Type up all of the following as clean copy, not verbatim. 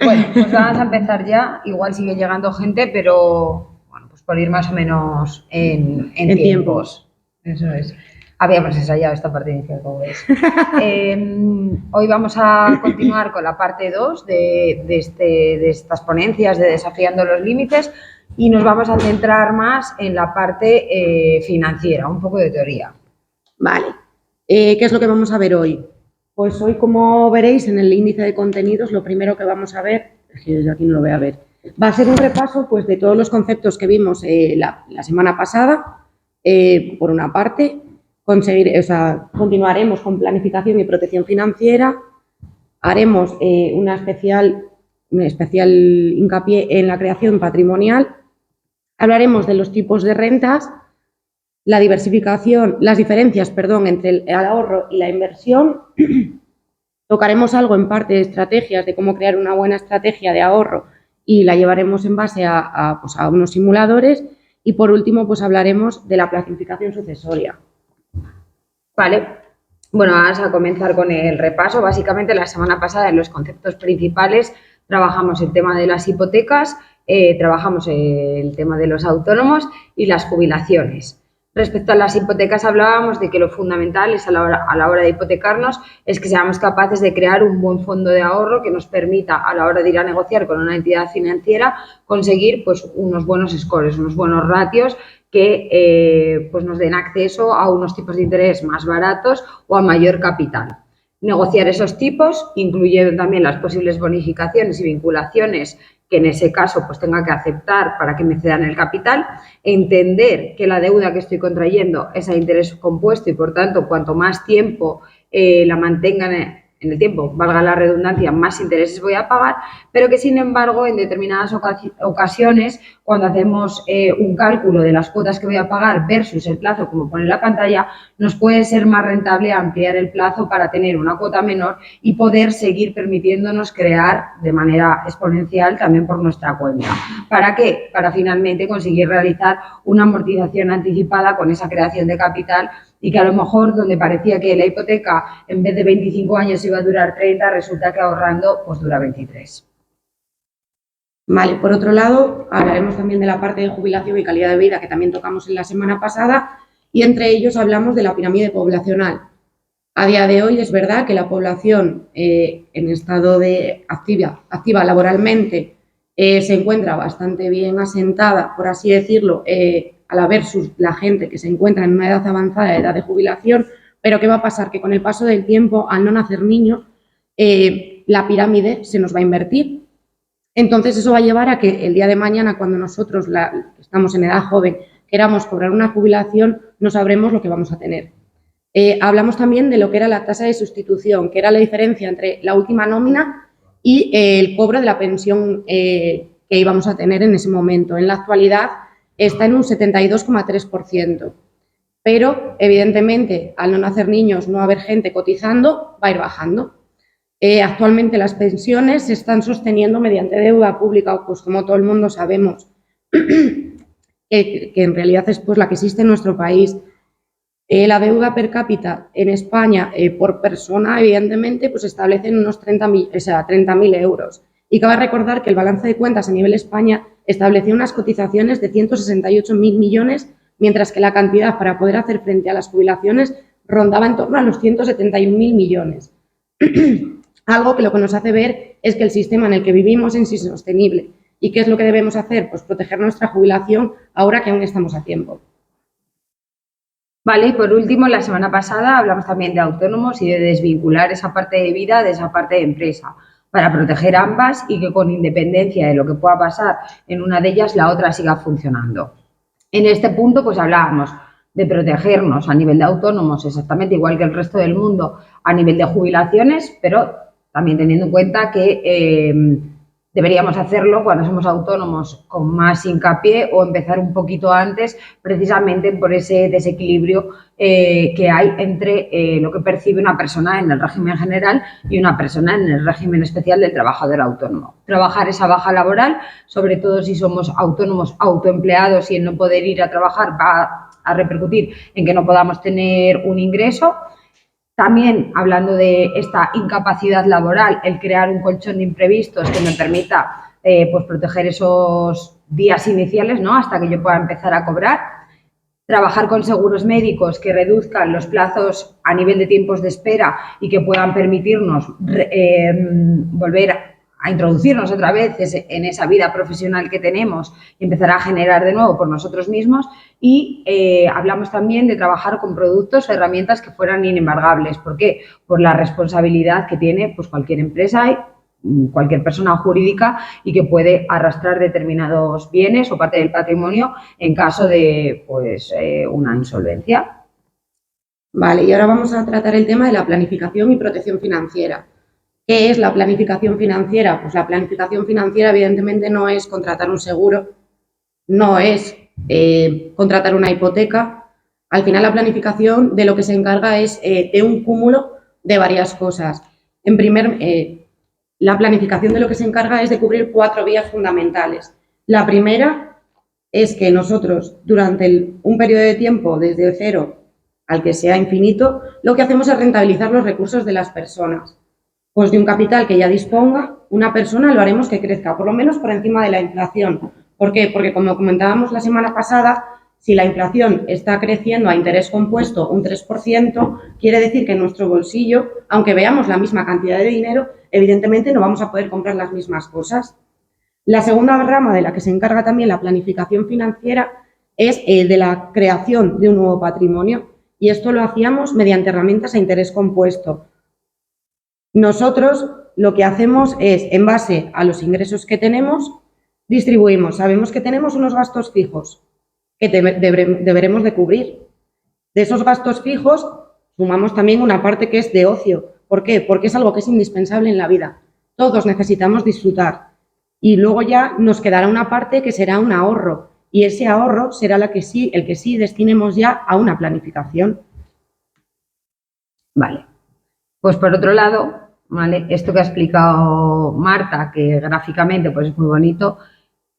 Bueno, pues vamos a empezar ya. Igual sigue llegando gente, pero bueno, pues por ir más o menos en tiempos. Eso es. Habíamos ensayado esta parte inicial, como ves. Hoy vamos a continuar con la parte 2 de estas ponencias de Desafiando los Límites y nos vamos a centrar más en la parte financiera, un poco de teoría. Vale. ¿Qué es lo que vamos a ver hoy? Pues hoy, como veréis en el índice de contenidos, lo primero que vamos a ver, es que yo aquí no lo voy a ver, va a ser un repaso pues, de todos los conceptos que vimos la semana pasada, por una parte, continuaremos con planificación y protección financiera, haremos un especial hincapié en la creación patrimonial, hablaremos de los tipos de rentas, la diversificación, las diferencias, entre el ahorro y la inversión. Tocaremos algo en parte de estrategias, de cómo crear una buena estrategia de ahorro y la llevaremos en base a unos simuladores. Y por último, pues hablaremos de la planificación sucesoria. Vale. Bueno, vamos a comenzar con el repaso. Básicamente, la semana pasada en los conceptos principales trabajamos el tema de las hipotecas, trabajamos el tema de los autónomos y las jubilaciones. Respecto a las hipotecas hablábamos de que lo fundamental es a la hora de hipotecarnos es que seamos capaces de crear un buen fondo de ahorro que nos permita a la hora de ir a negociar con una entidad financiera conseguir pues unos buenos scores, unos buenos ratios que pues nos den acceso a unos tipos de interés más baratos o a mayor capital. Negociar esos tipos, incluyendo también las posibles bonificaciones y vinculaciones que en ese caso pues tenga que aceptar para que me cedan el capital, entender que la deuda que estoy contrayendo es a interés compuesto y por tanto cuanto más tiempo la mantengan en el tiempo, valga la redundancia, más intereses voy a pagar, pero que sin embargo en determinadas ocasiones cuando hacemos un cálculo de las cuotas que voy a pagar versus el plazo como pone en la pantalla, nos puede ser más rentable ampliar el plazo para tener una cuota menor y poder seguir permitiéndonos crear de manera exponencial también por nuestra cuenta. ¿Para qué? Para finalmente conseguir realizar una amortización anticipada con esa creación de capital y que a lo mejor donde parecía que la hipoteca en vez de 25 años iba a durar 30, resulta que ahorrando pues dura 23. Vale, por otro lado, hablaremos también de la parte de jubilación y calidad de vida que también tocamos en la semana pasada y entre ellos hablamos de la pirámide poblacional. A día de hoy es verdad que la población en estado de activa laboralmente se encuentra bastante bien asentada, por así decirlo, a la versus la gente que se encuentra en una edad avanzada, edad de jubilación, pero ¿qué va a pasar? Que con el paso del tiempo, al no nacer niños, la pirámide se nos va a invertir. Entonces eso va a llevar a que el día de mañana, cuando nosotros estamos en edad joven, queramos cobrar una jubilación, no sabremos lo que vamos a tener. Hablamos también de lo que era la tasa de sustitución, que era la diferencia entre la última nómina y el cobro de la pensión que íbamos a tener en ese momento. En la actualidad está en un 72,3%, pero evidentemente al no nacer niños, no haber gente cotizando, va a ir bajando. Actualmente las pensiones se están sosteniendo mediante deuda pública, pues como todo el mundo sabemos, que en realidad es pues la que existe en nuestro país. La deuda per cápita en España por persona, evidentemente, pues establece en unos 30.000 euros. Y cabe recordar que el balance de cuentas a nivel España estableció unas cotizaciones de 168.000 millones, mientras que la cantidad para poder hacer frente a las jubilaciones rondaba en torno a los 171.000 millones. Algo que lo que nos hace ver es que el sistema en el que vivimos es insostenible. ¿Y qué es lo que debemos hacer? Pues proteger nuestra jubilación ahora que aún estamos a tiempo. Vale, y por último, la semana pasada hablamos también de autónomos y de desvincular esa parte de vida de esa parte de empresa para proteger ambas y que con independencia de lo que pueda pasar en una de ellas, la otra siga funcionando. En este punto, pues hablábamos de protegernos a nivel de autónomos exactamente igual que el resto del mundo a nivel de jubilaciones, pero también teniendo en cuenta que deberíamos hacerlo cuando somos autónomos con más hincapié o empezar un poquito antes precisamente por ese desequilibrio que hay entre lo que percibe una persona en el régimen general y una persona en el régimen especial del trabajador autónomo. Trabajar esa baja laboral, sobre todo si somos autónomos autoempleados y el no poder ir a trabajar va a repercutir en que no podamos tener un ingreso. También, hablando de esta incapacidad laboral, el crear un colchón de imprevistos que me permita pues proteger esos días iniciales, ¿no?, hasta que yo pueda empezar a cobrar. Trabajar con seguros médicos que reduzcan los plazos a nivel de tiempos de espera y que puedan permitirnos volver a introducirnos otra vez en esa vida profesional que tenemos y empezar a generar de nuevo por nosotros mismos. Y hablamos también de trabajar con productos o herramientas que fueran inembargables. ¿Por qué? Por la responsabilidad que tiene pues cualquier empresa, cualquier persona jurídica, y que puede arrastrar determinados bienes o parte del patrimonio en caso de pues, una insolvencia. Vale, y ahora vamos a tratar el tema de la planificación y protección financiera. ¿Qué es la planificación financiera? Pues la planificación financiera, evidentemente, no es contratar un seguro, no es contratar una hipoteca. Al final, la planificación de lo que se encarga es de un cúmulo de varias cosas. La planificación de lo que se encarga es de cubrir 4 vías fundamentales. La primera es que nosotros, durante un periodo de tiempo, desde 0 al que sea infinito, lo que hacemos es rentabilizar los recursos de las personas. Pues de un capital que ya disponga, una persona lo haremos que crezca, por lo menos por encima de la inflación. ¿Por qué? Porque, como comentábamos la semana pasada, si la inflación está creciendo a interés compuesto un 3%, quiere decir que en nuestro bolsillo, aunque veamos la misma cantidad de dinero, evidentemente no vamos a poder comprar las mismas cosas. La segunda rama de la que se encarga también la planificación financiera es de la creación de un nuevo patrimonio, y esto lo hacíamos mediante herramientas a interés compuesto. Nosotros lo que hacemos es, en base a los ingresos que tenemos, distribuimos. Sabemos que tenemos unos gastos fijos que deberemos de cubrir. De esos gastos fijos sumamos también una parte que es de ocio. ¿Por qué? Porque es algo que es indispensable en la vida. Todos necesitamos disfrutar. Y luego ya nos quedará una parte que será un ahorro. Y ese ahorro será el que sí destinemos ya a una planificación. Vale. Pues por otro lado, ¿vale?, esto que ha explicado Marta, que gráficamente pues es muy bonito,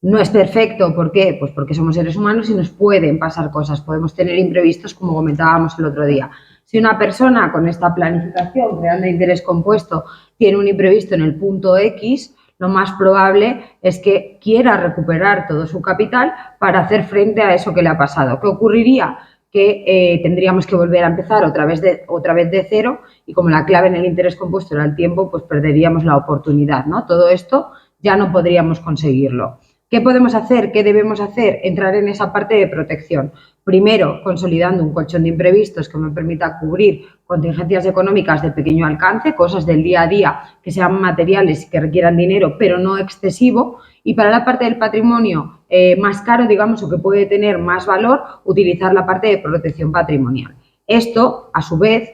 no es perfecto. ¿Por qué? Pues porque somos seres humanos y nos pueden pasar cosas, podemos tener imprevistos, como comentábamos el otro día. Si una persona con esta planificación, creando interés compuesto, tiene un imprevisto en el punto X, lo más probable es que quiera recuperar todo su capital para hacer frente a eso que le ha pasado. ¿Qué ocurriría? Que tendríamos que volver a empezar otra vez de cero, y como la clave en el interés compuesto era el tiempo, pues perderíamos la oportunidad, ¿no? Todo esto ya no podríamos conseguirlo. ¿Qué podemos hacer? ¿Qué debemos hacer? Entrar en esa parte de protección. Primero, consolidando un colchón de imprevistos que me permita cubrir contingencias económicas de pequeño alcance, cosas del día a día que sean materiales y que requieran dinero, pero no excesivo. Y para la parte del patrimonio más caro, digamos, o que puede tener más valor, utilizar la parte de protección patrimonial. Esto, a su vez,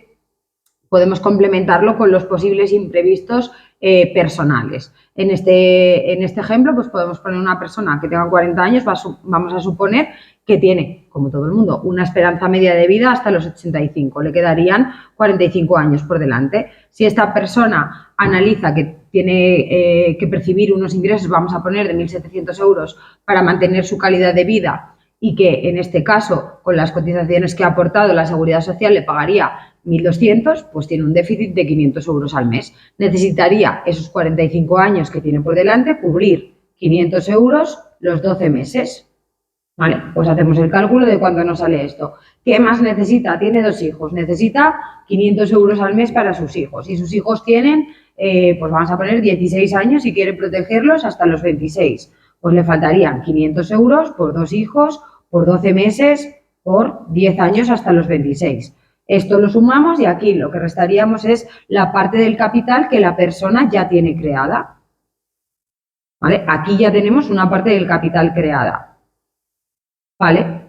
podemos complementarlo con los posibles imprevistos personales. En este ejemplo, pues podemos poner una persona que tenga 40 años, vamos a suponer que tiene, como todo el mundo, una esperanza media de vida hasta los 85, le quedarían 45 años por delante. Si esta persona analiza que tiene que percibir unos ingresos, vamos a poner, de 1.700 euros para mantener su calidad de vida, y que en este caso, con las cotizaciones que ha aportado la Seguridad Social, le pagaría 1.200, pues tiene un déficit de 500 euros al mes. Necesitaría esos 45 años que tiene por delante, cubrir 500 euros los 12 meses. Vale, pues hacemos el cálculo de cuánto nos sale esto. ¿Qué más necesita? Tiene 2 hijos, necesita 500 euros al mes para sus hijos. Y sus hijos tienen, pues vamos a poner 16 años y quiere protegerlos hasta los 26. Pues le faltarían 500 euros por 2 hijos, por 12 meses, por 10 años hasta los 26. Esto lo sumamos y aquí lo que restaríamos es la parte del capital que la persona ya tiene creada. ¿Vale? Aquí ya tenemos una parte del capital creada. ¿Vale?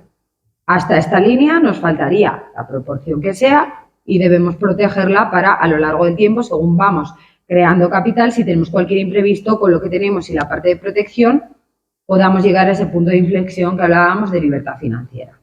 Hasta esta línea nos faltaría la proporción que sea y debemos protegerla para, a lo largo del tiempo, según vamos creando capital, si tenemos cualquier imprevisto, con lo que tenemos y la parte de protección, podamos llegar a ese punto de inflexión que hablábamos de libertad financiera.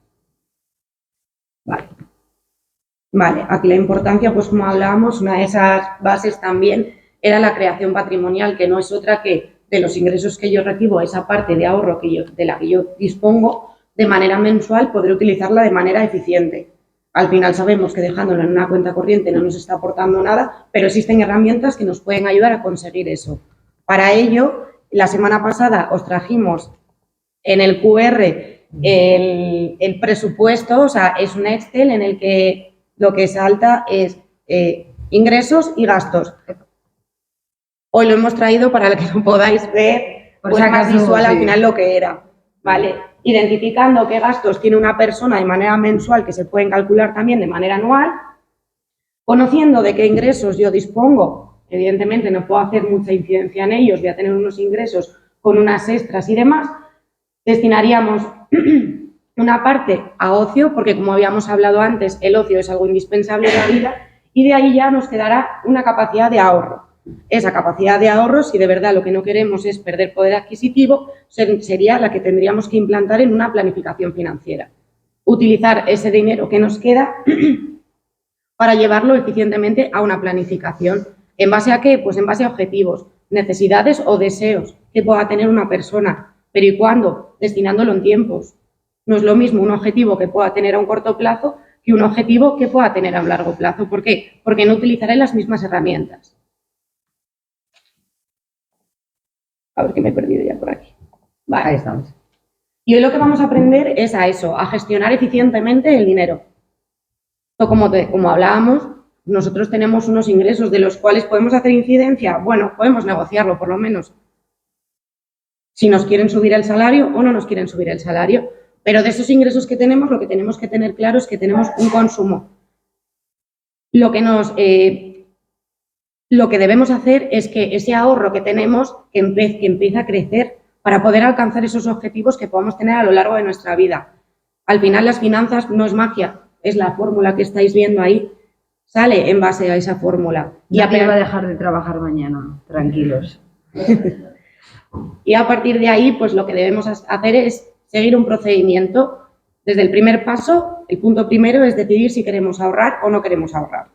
Vale, aquí la importancia, pues como hablábamos, una de esas bases también era la creación patrimonial, que no es otra que de los ingresos que yo recibo, esa parte de ahorro de la que yo dispongo, de manera mensual, poder utilizarla de manera eficiente. al final sabemos que dejándolo en una cuenta corriente no nos está aportando nada, pero existen herramientas que nos pueden ayudar a conseguir eso. Para ello, la semana pasada os trajimos en el QR el presupuesto, o sea, es un Excel en el que lo que salta es ingresos y gastos. Hoy lo hemos traído para que lo podáis ver pues más visual al final lo que era, ¿vale? Identificando qué gastos tiene una persona de manera mensual que se pueden calcular también de manera anual, conociendo de qué ingresos yo dispongo, evidentemente no puedo hacer mucha incidencia en ellos, voy a tener unos ingresos con unas extras y demás, destinaríamos una parte a ocio, porque como habíamos hablado antes, el ocio es algo indispensable en la vida, y de ahí ya nos quedará una capacidad de ahorro. Esa capacidad de ahorro, si de verdad lo que no queremos es perder poder adquisitivo, sería la que tendríamos que implantar en una planificación financiera. Utilizar ese dinero que nos queda para llevarlo eficientemente a una planificación. ¿En base a qué? Pues en base a objetivos, necesidades o deseos que pueda tener una persona. ¿Pero y cuándo? Destinándolo en tiempos. No es lo mismo un objetivo que pueda tener a un corto plazo que un objetivo que pueda tener a un largo plazo. ¿Por qué? Porque no utilizaré las mismas herramientas. A ver, que me he perdido ya por aquí. Vale. Ahí estamos. Y hoy lo que vamos a aprender es a eso, a gestionar eficientemente el dinero. Como hablábamos, nosotros tenemos unos ingresos de los cuales podemos hacer incidencia. Bueno, podemos negociarlo por lo menos. Si nos quieren subir el salario o no nos quieren subir el salario. Pero de esos ingresos que tenemos, lo que tenemos que tener claro es que tenemos un consumo. Lo que debemos hacer es que ese ahorro que tenemos que empiece a crecer para poder alcanzar esos objetivos que podamos tener a lo largo de nuestra vida. Al final las finanzas no es magia, es la fórmula que estáis viendo ahí, sale en base a esa fórmula. Nadie va a dejar de trabajar mañana, tranquilos. Y a partir de ahí, pues lo que debemos hacer es seguir un procedimiento. Desde el primer paso, el punto primero es decidir si queremos ahorrar o no queremos ahorrar.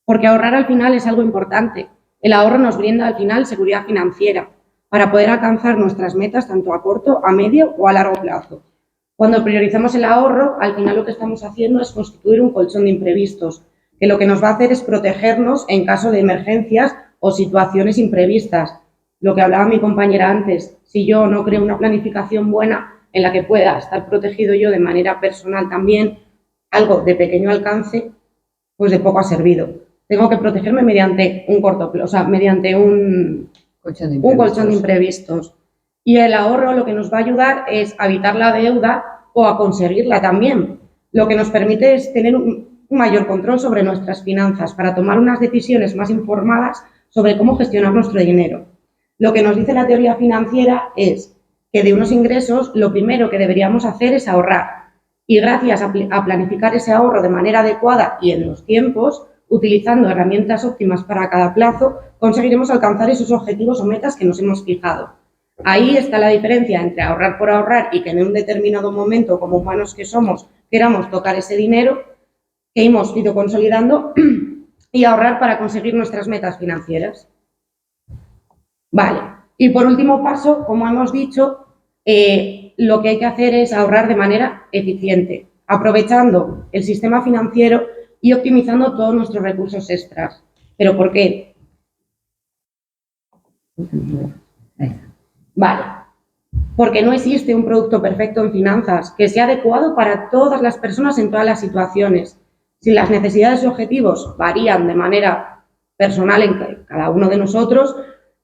Porque ahorrar al final es algo importante. El ahorro nos brinda al final seguridad financiera para poder alcanzar nuestras metas tanto a corto, a medio o a largo plazo. Cuando priorizamos el ahorro, al final lo que estamos haciendo es constituir un colchón de imprevistos, que lo que nos va a hacer es protegernos en caso de emergencias o situaciones imprevistas. Lo que hablaba mi compañera antes, si yo no creo una planificación buena en la que pueda estar protegido yo de manera personal también, algo de pequeño alcance, pues de poco ha servido. Tengo que protegerme mediante un colchón de imprevistos. Y el ahorro lo que nos va a ayudar es a evitar la deuda o a conseguirla también. Lo que nos permite es tener un mayor control sobre nuestras finanzas para tomar unas decisiones más informadas sobre cómo gestionar nuestro dinero. Lo que nos dice la teoría financiera es que de unos ingresos lo primero que deberíamos hacer es ahorrar. Y gracias a planificar ese ahorro de manera adecuada y en los tiempos, utilizando herramientas óptimas para cada plazo, conseguiremos alcanzar esos objetivos o metas que nos hemos fijado. Ahí está la diferencia entre ahorrar por ahorrar y que en un determinado momento, como humanos que somos, queramos tocar ese dinero que hemos ido consolidando y ahorrar para conseguir nuestras metas financieras. Vale. Y por último paso, como hemos dicho, lo que hay que hacer es ahorrar de manera eficiente, aprovechando el sistema financiero y optimizando todos nuestros recursos extras. ¿Pero por qué? Vale. Porque no existe un producto perfecto en finanzas que sea adecuado para todas las personas en todas las situaciones. Si las necesidades y objetivos varían de manera personal en cada uno de nosotros,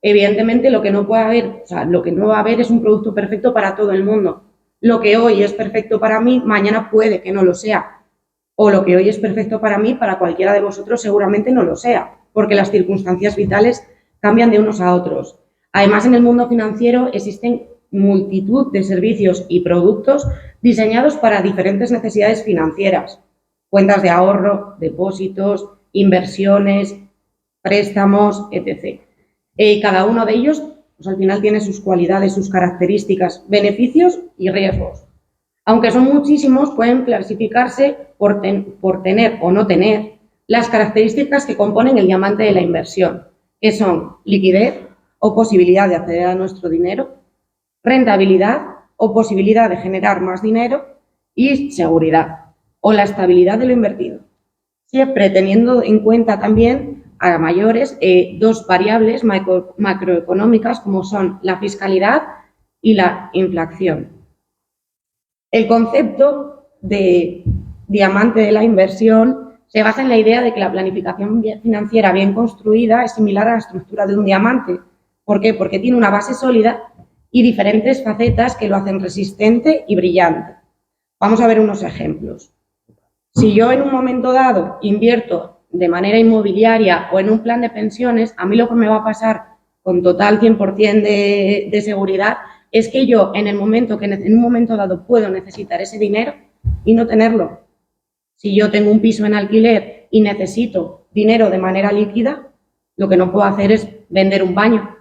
evidentemente lo que no va a haber es un producto perfecto para todo el mundo. Lo que hoy es perfecto para mí, mañana puede que no lo sea. O lo que hoy es perfecto para mí, para cualquiera de vosotros seguramente no lo sea, porque las circunstancias vitales cambian de unos a otros. Además, en el mundo financiero existen multitud de servicios y productos diseñados para diferentes necesidades financieras. Cuentas de ahorro, depósitos, inversiones, préstamos, etc. Cada uno de ellos, pues al final tiene sus cualidades, sus características, beneficios y riesgos. Aunque son muchísimos, pueden clasificarse por tener o no tener las características que componen el diamante de la inversión, que son liquidez o posibilidad de acceder a nuestro dinero, rentabilidad o posibilidad de generar más dinero y seguridad. o la estabilidad de lo invertido. Siempre teniendo en cuenta también a mayores dos variables macroeconómicas como son la fiscalidad y la inflación. El concepto de diamante de la inversión se basa en la idea de que la planificación financiera bien construida es similar a la estructura de un diamante. ¿Por qué? Porque tiene una base sólida y diferentes facetas que lo hacen resistente y brillante. Vamos a ver unos ejemplos. Si yo en un momento dado invierto de manera inmobiliaria o en un plan de pensiones, a mí lo que me va a pasar con total 100% de seguridad es que yo en un momento dado puedo necesitar ese dinero y no tenerlo. Si yo tengo un piso en alquiler y necesito dinero de manera líquida, lo que no puedo hacer es vender un baño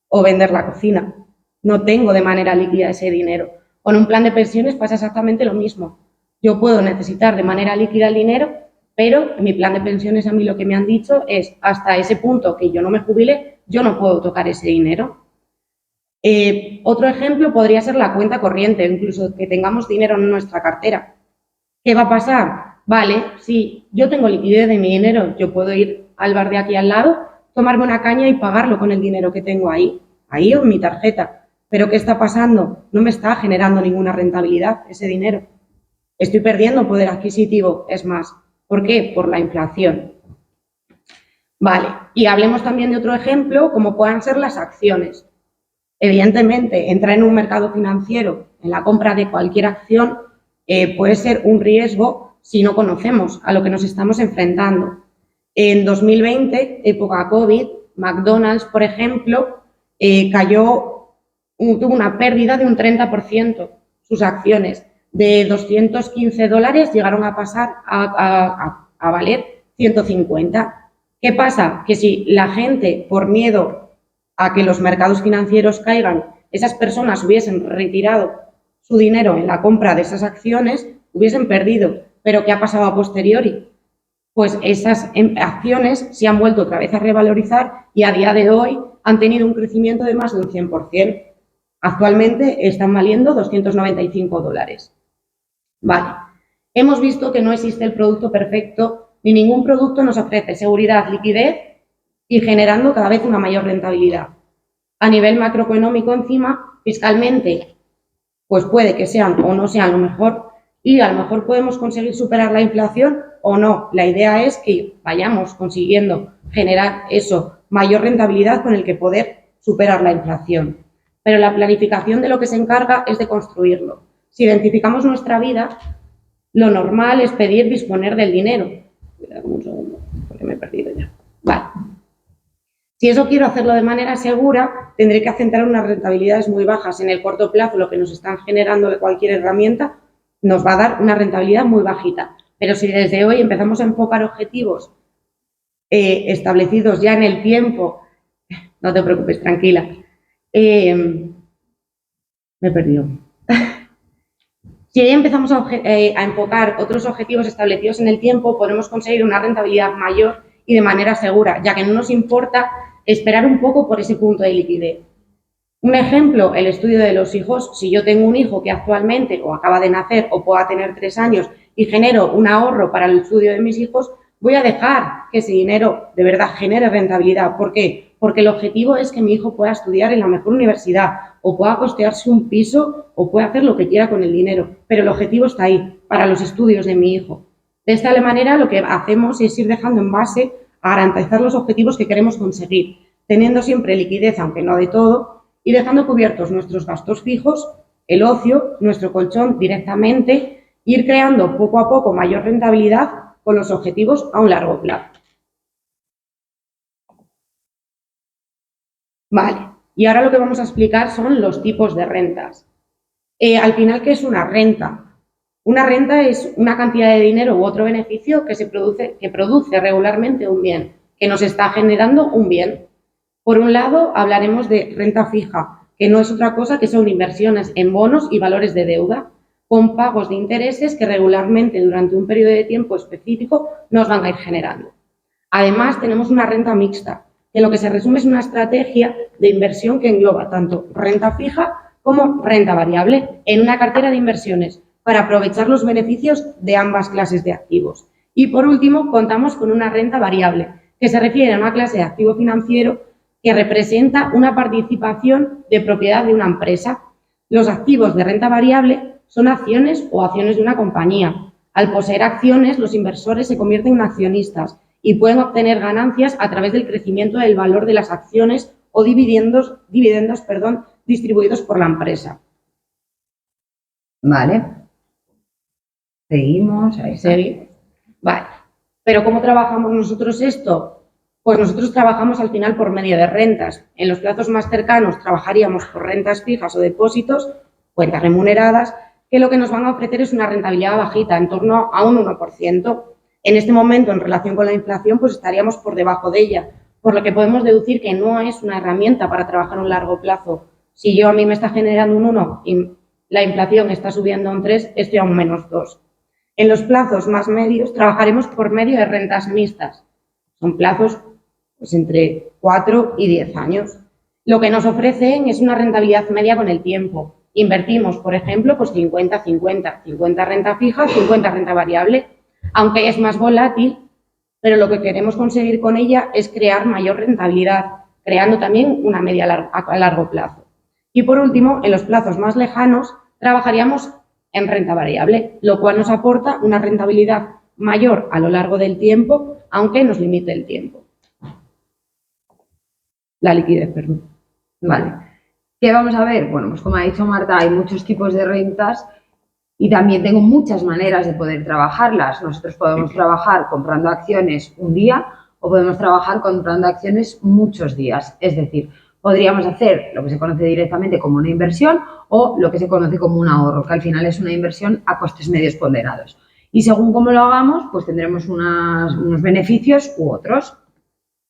o vender la cocina. No tengo de manera líquida ese dinero. Con un plan de pensiones pasa exactamente lo mismo. Yo puedo necesitar de manera líquida el dinero, pero mi plan de pensiones a mí lo que me han dicho es hasta ese punto que yo no me jubile, yo no puedo tocar ese dinero. Otro ejemplo podría ser la cuenta corriente, incluso que tengamos dinero en nuestra cartera. ¿Qué va a pasar? Vale, si yo tengo liquidez de mi dinero, yo puedo ir al bar de aquí al lado, tomarme una caña y pagarlo con el dinero que tengo ahí o en mi tarjeta. Pero ¿qué está pasando? No me está generando ninguna rentabilidad ese dinero. Estoy perdiendo poder adquisitivo, es más. ¿Por qué? Por la inflación. Vale, y hablemos también de otro ejemplo, como puedan ser las acciones. Evidentemente, entrar en un mercado financiero, en la compra de cualquier acción, puede ser un riesgo si no conocemos a lo que nos estamos enfrentando. En 2020, época COVID, McDonald's, por ejemplo, tuvo una pérdida de un 30%. Sus acciones de $215 llegaron a pasar a valer 150. ¿Qué pasa? Que si la gente, por miedo a que los mercados financieros caigan, esas personas hubiesen retirado su dinero en la compra de esas acciones, hubiesen perdido. ¿Pero qué ha pasado a posteriori? Pues esas acciones se han vuelto otra vez a revalorizar y a día de hoy han tenido un crecimiento de más de un 100%. Actualmente están valiendo $295. Vale. Hemos visto que no existe el producto perfecto ni ningún producto nos ofrece seguridad, liquidez y generando cada vez una mayor rentabilidad. A nivel macroeconómico, encima, fiscalmente, pues puede que sean o no sean lo mejor y a lo mejor podemos conseguir superar la inflación o no. La idea es que vayamos consiguiendo generar eso, mayor rentabilidad con el que poder superar la inflación. Pero la planificación de lo que se encarga es de construirlo. Si identificamos nuestra vida, lo normal es pedir disponer del dinero. Cuidado un segundo, porque me he perdido ya. Vale. Si eso quiero hacerlo de manera segura, tendré que centrar unas rentabilidades muy bajas. En el corto plazo, lo que nos están generando de cualquier herramienta nos va a dar una rentabilidad muy bajita. Pero si desde hoy empezamos a enfocar objetivos establecidos ya en el tiempo, no te preocupes, tranquila, me he perdido. Si ya empezamos a enfocar otros objetivos establecidos en el tiempo, podemos conseguir una rentabilidad mayor y de manera segura, ya que no nos importa esperar un poco por ese punto de liquidez. Un ejemplo, el estudio de los hijos. Si yo tengo un hijo que actualmente o acaba de nacer o pueda tener 3 años y genero un ahorro para el estudio de mis hijos, voy a dejar que ese dinero de verdad genere rentabilidad. ¿Por qué? Porque el objetivo es que mi hijo pueda estudiar en la mejor universidad o pueda costearse un piso o pueda hacer lo que quiera con el dinero. Pero el objetivo está ahí, para los estudios de mi hijo. De esta manera, lo que hacemos es ir dejando en base a garantizar los objetivos que queremos conseguir, teniendo siempre liquidez, aunque no de todo, y dejando cubiertos nuestros gastos fijos, el ocio, nuestro colchón directamente, ir creando poco a poco mayor rentabilidad con los objetivos a un largo plazo. Vale, y ahora lo que vamos a explicar son los tipos de rentas. Al final, ¿qué es una renta? Una renta es una cantidad de dinero u otro beneficio que produce regularmente un bien, que nos está generando un bien. Por un lado, hablaremos de renta fija, que no es otra cosa que son inversiones en bonos y valores de deuda, con pagos de intereses que regularmente durante un periodo de tiempo específico nos van a ir generando. Además, tenemos una renta mixta, que lo que se resume es una estrategia de inversión que engloba tanto renta fija como renta variable en una cartera de inversiones, para aprovechar los beneficios de ambas clases de activos. Y por último, contamos con una renta variable, que se refiere a una clase de activo financiero que representa una participación de propiedad de una empresa. Los activos de renta variable son acciones o acciones de una compañía. Al poseer acciones, los inversores se convierten en accionistas y pueden obtener ganancias a través del crecimiento del valor de las acciones o dividendos distribuidos por la empresa. Vale. Seguimos. Ahí está. Vale. Pero ¿cómo trabajamos nosotros esto? Pues nosotros trabajamos al final por medio de rentas. En los plazos más cercanos trabajaríamos por rentas fijas o depósitos, cuentas remuneradas, que lo que nos van a ofrecer es una rentabilidad bajita, en torno a un 1%. En este momento, en relación con la inflación, pues estaríamos por debajo de ella, por lo que podemos deducir que no es una herramienta para trabajar a un largo plazo. Si a mí me está generando un 1 y la inflación está subiendo a un 3, estoy a un -2. En los plazos más medios trabajaremos por medio de rentas mixtas. Son plazos pues, entre 4 y 10 años. Lo que nos ofrecen es una rentabilidad media con el tiempo. Invertimos, por ejemplo, pues 50-50, 50 renta fija, 50 renta variable, aunque es más volátil, pero lo que queremos conseguir con ella es crear mayor rentabilidad, creando también una media a largo plazo. Y por último, en los plazos más lejanos, trabajaríamos en renta variable, lo cual nos aporta una rentabilidad mayor a lo largo del tiempo, aunque nos limite el tiempo. La liquidez, perdón. Vale. ¿Qué vamos a ver? Bueno, pues como ha dicho Marta, hay muchos tipos de rentas y también tengo muchas maneras de poder trabajarlas. Nosotros podemos trabajar comprando acciones un día o podemos trabajar comprando acciones muchos días. Es decir, podríamos hacer lo que se conoce directamente como una inversión o lo que se conoce como un ahorro, que al final es una inversión a costes medios ponderados. Y según cómo lo hagamos, pues tendremos unos beneficios u otros.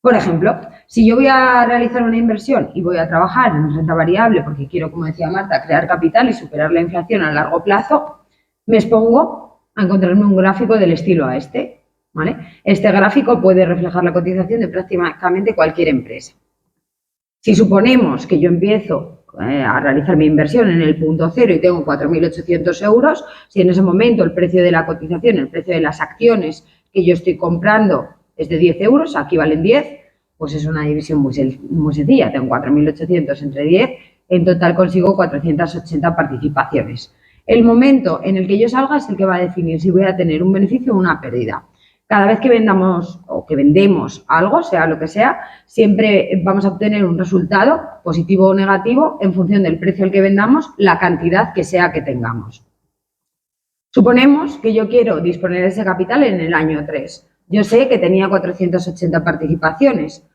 Por ejemplo, si yo voy a realizar una inversión y voy a trabajar en renta variable porque quiero, como decía Marta, crear capital y superar la inflación a largo plazo, me expongo a encontrarme un gráfico del estilo a este, ¿vale? Este gráfico puede reflejar la cotización de prácticamente cualquier empresa. Si suponemos que yo empiezo a realizar mi inversión en el punto cero y tengo 4.800 euros, si en ese momento el precio de la cotización, el precio de las acciones que yo estoy comprando es de 10 euros, aquí valen 10, pues es una división muy sencilla. Tengo 4.800 entre 10, en total consigo 480 participaciones. El momento en el que yo salga es el que va a definir si voy a tener un beneficio o una pérdida. Cada vez que vendamos o que vendemos algo, sea lo que sea, siempre vamos a obtener un resultado positivo o negativo en función del precio al que vendamos, la cantidad que sea que tengamos. Suponemos que yo quiero disponer de ese capital en el año 3. Yo sé que tenía 480 participaciones.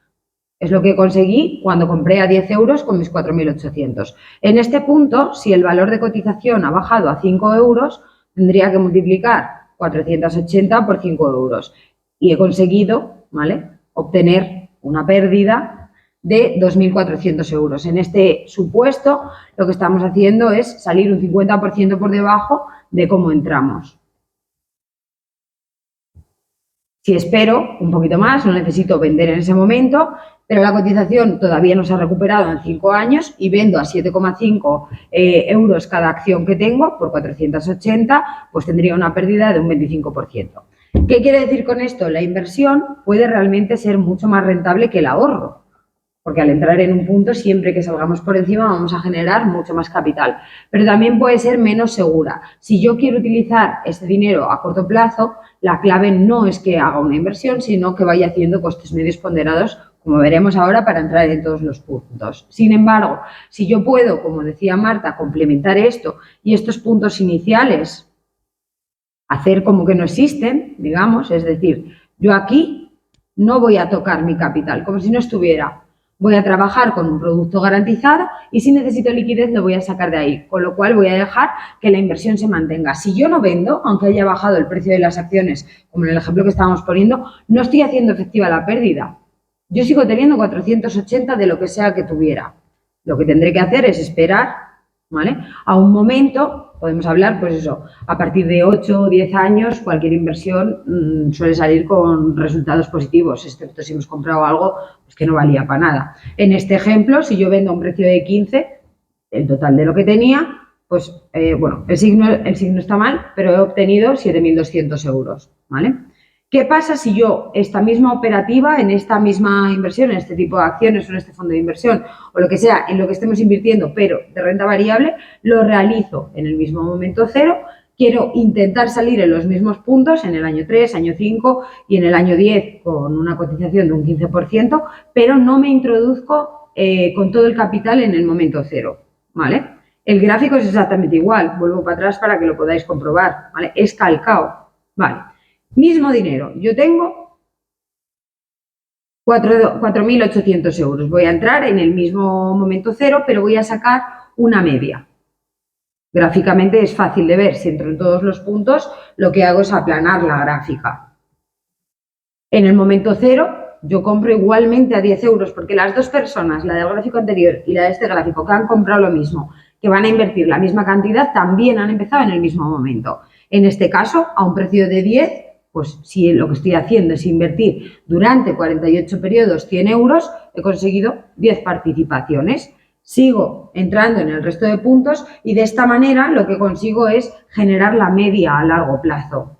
Es lo que conseguí cuando compré a 10 euros con mis 4.800. En este punto, si el valor de cotización ha bajado a 5 euros, tendría que multiplicar 480 por 5 euros. Y he conseguido, ¿vale?, obtener una pérdida de 2.400 euros. En este supuesto, lo que estamos haciendo es salir un 50% por debajo de cómo entramos. Si espero un poquito más, no necesito vender en ese momento, pero la cotización todavía no se ha recuperado en 5 años y vendo a 7,5 euros cada acción que tengo por 480, pues tendría una pérdida de un 25%. ¿Qué quiere decir con esto? La inversión puede realmente ser mucho más rentable que el ahorro, porque al entrar en un punto, siempre que salgamos por encima, vamos a generar mucho más capital. Pero también puede ser menos segura. Si yo quiero utilizar este dinero a corto plazo, la clave no es que haga una inversión, sino que vaya haciendo costes medios ponderados, como veremos ahora, para entrar en todos los puntos. Sin embargo, si yo puedo, como decía Marta, complementar esto y estos puntos iniciales, hacer como que no existen, digamos, es decir, yo aquí no voy a tocar mi capital, como si no estuviera. Voy a trabajar con un producto garantizado y si necesito liquidez lo voy a sacar de ahí, con lo cual voy a dejar que la inversión se mantenga. Si yo no vendo, aunque haya bajado el precio de las acciones, como en el ejemplo que estábamos poniendo, no estoy haciendo efectiva la pérdida. Yo sigo teniendo 480 de lo que sea que tuviera. Lo que tendré que hacer es esperar, ¿vale?, a un momento. Podemos hablar, pues eso, a partir de 8 o 10 años, cualquier inversión suele salir con resultados positivos, excepto si hemos comprado algo pues, que no valía para nada. En este ejemplo, si yo vendo a un precio de 15, el total de lo que tenía, pues, bueno, el signo está mal, pero he obtenido 7.200 euros, ¿vale? ¿Qué pasa si yo esta misma operativa, en esta misma inversión, en este tipo de acciones o en este fondo de inversión o lo que sea, en lo que estemos invirtiendo, pero de renta variable, lo realizo en el mismo momento cero? Quiero intentar salir en los mismos puntos en el año 3, año 5 y en el año 10 con una cotización de un 15%, pero no me introduzco con todo el capital en el momento cero, ¿vale? El gráfico es exactamente igual, vuelvo para atrás para que lo podáis comprobar, ¿vale? Es calcado, ¿vale? Mismo dinero, yo tengo 4.800 euros. Voy a entrar en el mismo momento cero, pero voy a sacar una media. Gráficamente es fácil de ver. Si entro en todos los puntos, lo que hago es aplanar la gráfica. En el momento cero, yo compro igualmente a 10 euros, porque las dos personas, la del gráfico anterior y la de este gráfico, que han comprado lo mismo, que van a invertir la misma cantidad, también han empezado en el mismo momento. En este caso, a un precio de 10, pues si lo que estoy haciendo es invertir durante 48 periodos 100 euros, he conseguido 10 participaciones. Sigo entrando en el resto de puntos y de esta manera lo que consigo es generar la media a largo plazo.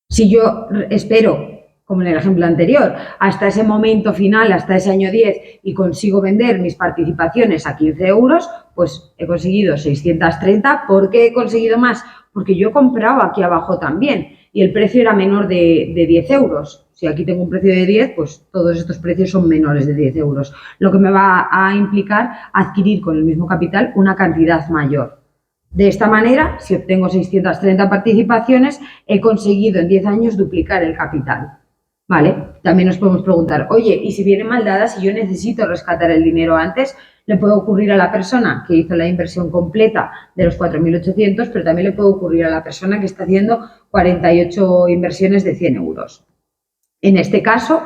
Si yo espero, como en el ejemplo anterior, hasta ese momento final, hasta ese año 10 y consigo vender mis participaciones a 15 euros, pues he conseguido 630. ¿Por qué he conseguido más? Porque yo compraba aquí abajo también y el precio era menor de 10 euros. Si aquí tengo un precio de 10, pues todos estos precios son menores de 10 euros, lo que me va a implicar adquirir con el mismo capital una cantidad mayor. De esta manera, si obtengo 630 participaciones, he conseguido en 10 años duplicar el capital. ¿Vale? También nos podemos preguntar, oye, ¿y si viene mal dada, si yo necesito rescatar el dinero antes? Le puede ocurrir a la persona que hizo la inversión completa de los 4.800, pero también le puede ocurrir a la persona que está haciendo 48 inversiones de 100 euros. En este caso,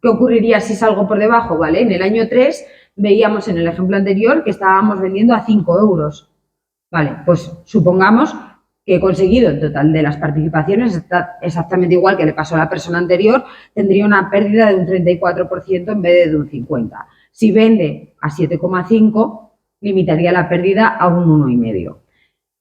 ¿qué ocurriría si salgo por debajo? ¿Vale? En el año 3 veíamos en el ejemplo anterior que estábamos vendiendo a 5 euros. Vale, pues supongamos que he conseguido el total de las participaciones exactamente igual que le pasó a la persona anterior, tendría una pérdida de un 34% en vez de un 50%. Si vende a 7,5, limitaría la pérdida a un 1,5%.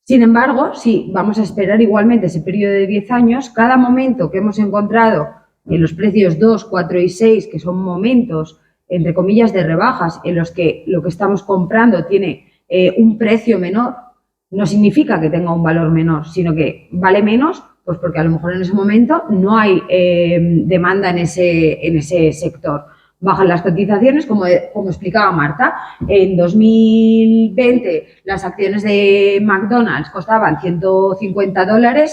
Sin embargo, si vamos a esperar igualmente ese periodo de 10 años, cada momento que hemos encontrado en los precios 2, 4 y 6, que son momentos, entre comillas, de rebajas, en los que lo que estamos comprando tiene un precio menor, no significa que tenga un valor menor, sino que vale menos, pues porque a lo mejor en ese momento no hay demanda en ese sector. Bajan las cotizaciones, como explicaba Marta. En 2020 las acciones de McDonald's costaban $150.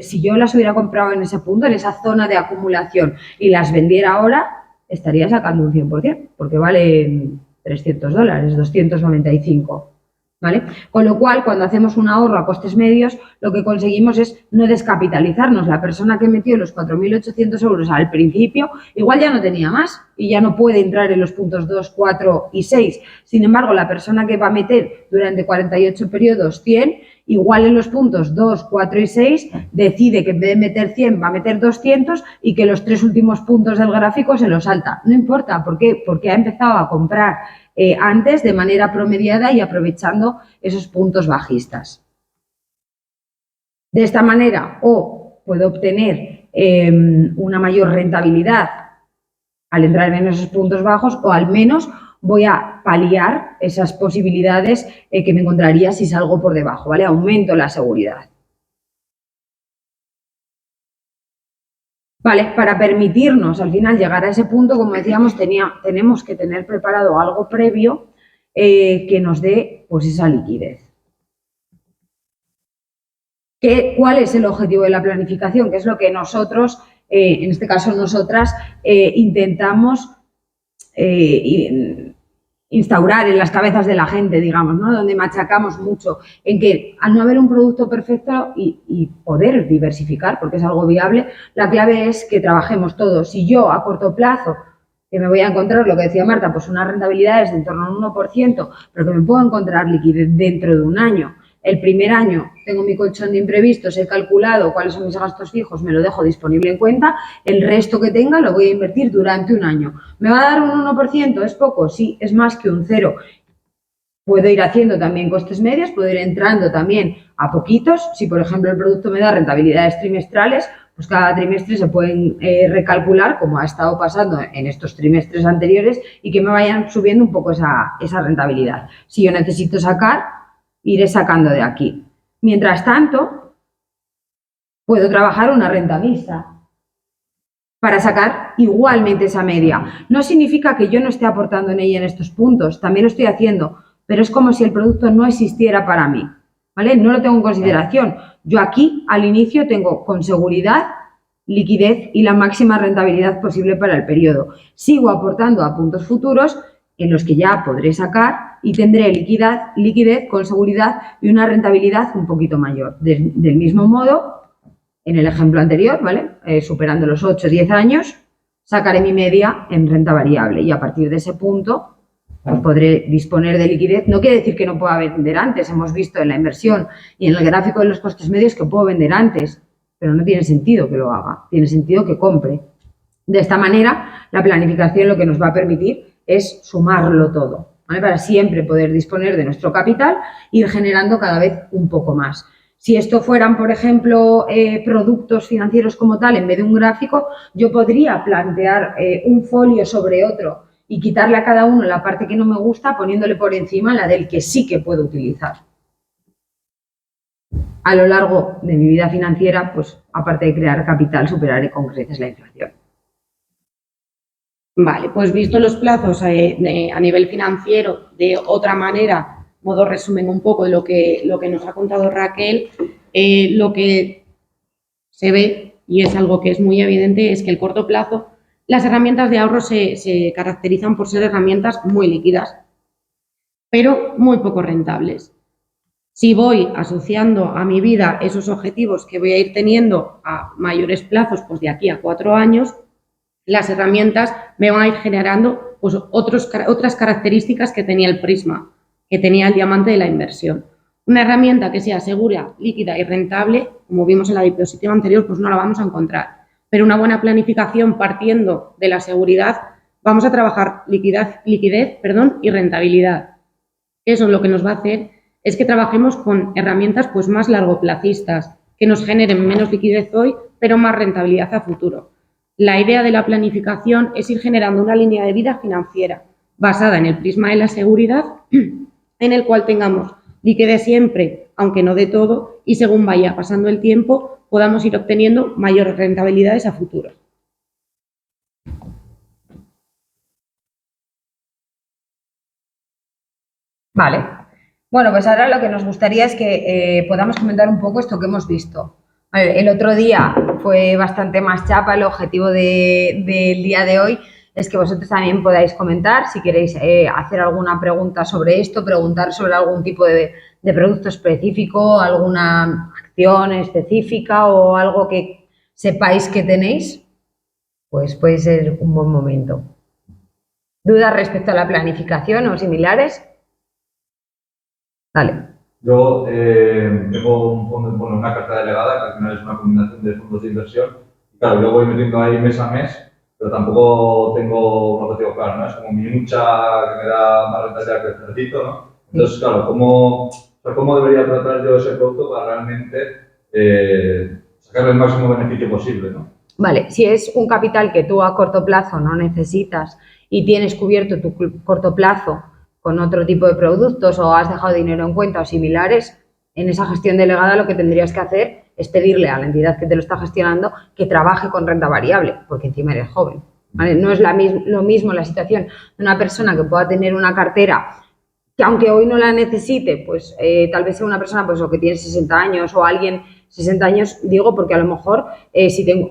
Si yo las hubiera comprado en ese punto, en esa zona de acumulación, y las vendiera ahora, estaría sacando un 100%, porque valen $300, 295. ¿Vale? Con lo cual, cuando hacemos un ahorro a costes medios, lo que conseguimos es no descapitalizarnos. La persona que metió los 4.800 euros al principio, igual ya no tenía más y ya no puede entrar en los puntos 2, 4 y 6. Sin embargo, la persona que va a meter durante 48 periodos 100, igual en los puntos 2, 4 y 6, decide que en vez de meter 100 va a meter 200 y que los 3 últimos puntos del gráfico se los salta. No importa, ¿por qué? Porque ha empezado a comprar antes de manera promediada y aprovechando esos puntos bajistas. De esta manera, o puedo obtener una mayor rentabilidad al entrar en esos puntos bajos, o al menos voy a paliar esas posibilidades que me encontraría si salgo por debajo, ¿vale? Aumento la seguridad. Vale, para permitirnos al final llegar a ese punto, como decíamos, tenemos que tener preparado algo previo que nos dé pues esa liquidez. ¿Cuál es el objetivo de la planificación? ¿Qué es lo que nosotros, en este caso nosotras, intentamos instaurar en las cabezas de la gente, digamos, ¿no? Donde machacamos mucho en que al no haber un producto perfecto y poder diversificar, porque es algo viable, la clave es que trabajemos todos. Si yo a corto plazo que me voy a encontrar, lo que decía Marta, pues unas rentabilidades de en torno a un 1%, pero que me puedo encontrar liquidez dentro de un año. El primer año tengo mi colchón de imprevistos, he calculado cuáles son mis gastos fijos, me lo dejo disponible en cuenta, el resto que tenga lo voy a invertir durante un año. ¿Me va a dar un 1%? ¿Es poco? Sí, es más que un 0. Puedo ir haciendo también costes medios, puedo ir entrando también a poquitos. Si, por ejemplo, el producto me da rentabilidades trimestrales, pues cada trimestre se pueden recalcular, como ha estado pasando en estos trimestres anteriores, y que me vayan subiendo un poco esa rentabilidad. Si yo necesito sacar, iré sacando de aquí. Mientras tanto, puedo trabajar una renta mixta para sacar igualmente esa media. No significa que yo no esté aportando en ella en estos puntos, también lo estoy haciendo, pero es como si el producto no existiera para mí, ¿vale? No lo tengo en consideración. Yo aquí, al inicio, tengo con seguridad, liquidez y la máxima rentabilidad posible para el periodo. Sigo aportando a puntos futuros en los que ya podré sacar y tendré liquidez con seguridad y una rentabilidad un poquito mayor. Del mismo modo, en el ejemplo anterior, ¿vale? Superando los 8 o 10 años, sacaré mi media en renta variable y a partir de ese punto pues podré disponer de liquidez. No quiere decir que no pueda vender antes. Hemos visto en la inversión y en el gráfico de los costes medios que puedo vender antes, pero no tiene sentido que lo haga. Tiene sentido que compre. De esta manera, la planificación lo que nos va a permitir es sumarlo todo, ¿vale? Para siempre poder disponer de nuestro capital e ir generando cada vez un poco más. Si esto fueran, por ejemplo, productos financieros como tal, en vez de un gráfico, yo podría plantear un folio sobre otro y quitarle a cada uno la parte que no me gusta, poniéndole por encima la del que sí que puedo utilizar. A lo largo de mi vida financiera, pues aparte de crear capital, superaré con creces la inflación. Vale, pues visto los plazos a nivel financiero de otra manera, modo resumen un poco de lo que nos ha contado Raquel, lo que se ve, y es algo que es muy evidente, es que el corto plazo, las herramientas de ahorro se caracterizan por ser herramientas muy líquidas, pero muy poco rentables. Si voy asociando a mi vida esos objetivos que voy a ir teniendo a mayores plazos, pues de aquí a 4 años, las herramientas me van a ir generando pues, otras características que tenía el Prisma, que tenía el diamante de la inversión. Una herramienta que sea segura, líquida y rentable, como vimos en la diapositiva anterior, pues no la vamos a encontrar. Pero una buena planificación partiendo de la seguridad, vamos a trabajar liquidez y rentabilidad. Eso lo que nos va a hacer es que trabajemos con herramientas pues, más largoplacistas, que nos generen menos liquidez hoy, pero más rentabilidad a futuro. La idea de la planificación es ir generando una línea de vida financiera basada en el prisma de la seguridad, en el cual tengamos liquidez siempre, aunque no de todo, y según vaya pasando el tiempo, podamos ir obteniendo mayores rentabilidades a futuro. Vale. Bueno, pues ahora lo que nos gustaría es que podamos comentar un poco esto que hemos visto. Vale, el otro día fue bastante más chapa. El objetivo del día de hoy es que vosotros también podáis comentar si queréis hacer alguna pregunta sobre esto, preguntar sobre algún tipo de producto específico, alguna acción específica o algo que sepáis que tenéis, pues puede ser un buen momento. ¿Dudas respecto a la planificación o similares? Dale. Yo tengo un fondo, bueno, una cartera delegada, que al final es una combinación de fondos de inversión. Y claro, yo voy metiendo ahí mes a mes, pero tampoco tengo un objetivo claro, ¿no? Es como mi mucha que me da más rentabilidad que el cercito, ¿no? Entonces, claro, ¿cómo debería tratar yo ese producto para realmente sacarle el máximo beneficio posible, ¿no? Vale, si es un capital que tú a corto plazo no necesitas y tienes cubierto tu corto plazo con otro tipo de productos o has dejado dinero en cuenta o similares, en esa gestión delegada lo que tendrías que hacer es pedirle a la entidad que te lo está gestionando que trabaje con renta variable, porque encima eres joven, ¿vale? No es lo mismo la situación de una persona que pueda tener una cartera que aunque hoy no la necesite, pues tal vez sea una persona pues, o que tiene 60 años o alguien 60 años, digo porque a lo mejor,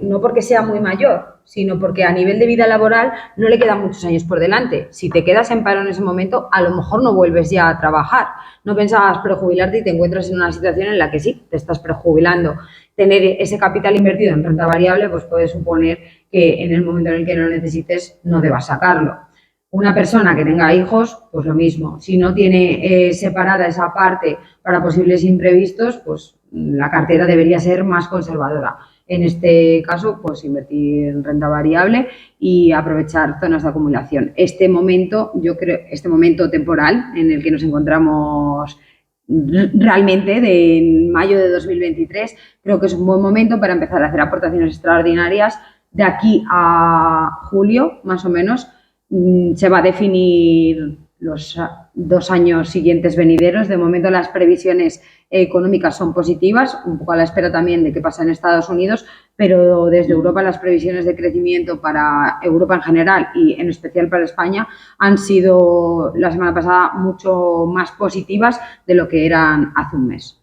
no porque sea muy mayor, sino porque a nivel de vida laboral no le quedan muchos años por delante. Si te quedas en paro en ese momento, a lo mejor no vuelves ya a trabajar. No pensabas prejubilarte y te encuentras en una situación en la que sí, te estás prejubilando. Tener ese capital invertido en renta variable pues puede suponer que en el momento en el que lo necesites no debas sacarlo. Una persona que tenga hijos, pues lo mismo. Si no tiene separada esa parte para posibles imprevistos, pues la cartera debería ser más conservadora. En este caso, pues invertir en renta variable y aprovechar zonas de acumulación. Este momento temporal en el que nos encontramos realmente de mayo de 2023, creo que es un buen momento para empezar a hacer aportaciones extraordinarias. De aquí a julio, más o menos, se va a definir los 2 años siguientes venideros. De momento las previsiones económicas son positivas, un poco a la espera también de qué pasa en Estados Unidos, pero desde Europa las previsiones de crecimiento para Europa en general y en especial para España han sido la semana pasada mucho más positivas de lo que eran hace un mes.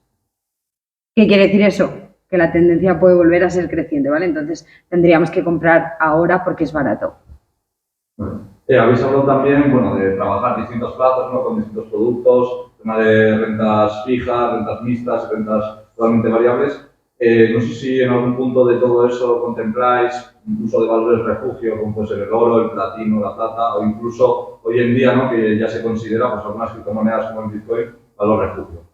¿Qué quiere decir eso? Que la tendencia puede volver a ser creciente, ¿vale? Entonces tendríamos que comprar ahora porque es barato. Bueno, habéis hablado también, bueno, de trabajar distintos plazos, ¿no? Con distintos productos, tema de rentas fijas, rentas mixtas, rentas totalmente variables. No sé si en algún punto de todo eso contempláis incluso de valores refugio, como puede ser el oro, el platino, la plata, o incluso hoy en día, ¿no? Que ya se considera, pues algunas criptomonedas como el Bitcoin, valor refugio.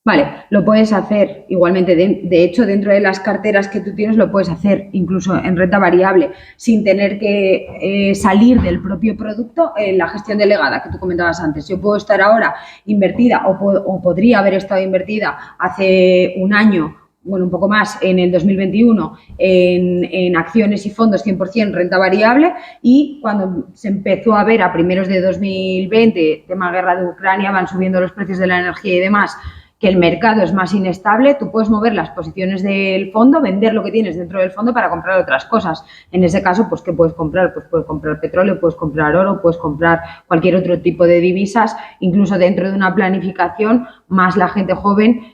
Vale, lo puedes hacer igualmente, de hecho, dentro de las carteras que tú tienes lo puedes hacer incluso en renta variable sin tener que salir del propio producto en la gestión delegada que tú comentabas antes. Yo puedo estar ahora invertida o podría haber estado invertida hace un año, bueno, un poco más, en el 2021 en acciones y fondos 100% renta variable, y cuando se empezó a ver a primeros de 2020, tema guerra de Ucrania, van subiendo los precios de la energía y demás, que el mercado es más inestable, tú puedes mover las posiciones del fondo, vender lo que tienes dentro del fondo para comprar otras cosas. En ese caso, pues, ¿qué puedes comprar? Pues puedes comprar petróleo, puedes comprar oro, puedes comprar cualquier otro tipo de divisas, incluso dentro de una planificación, más la gente joven,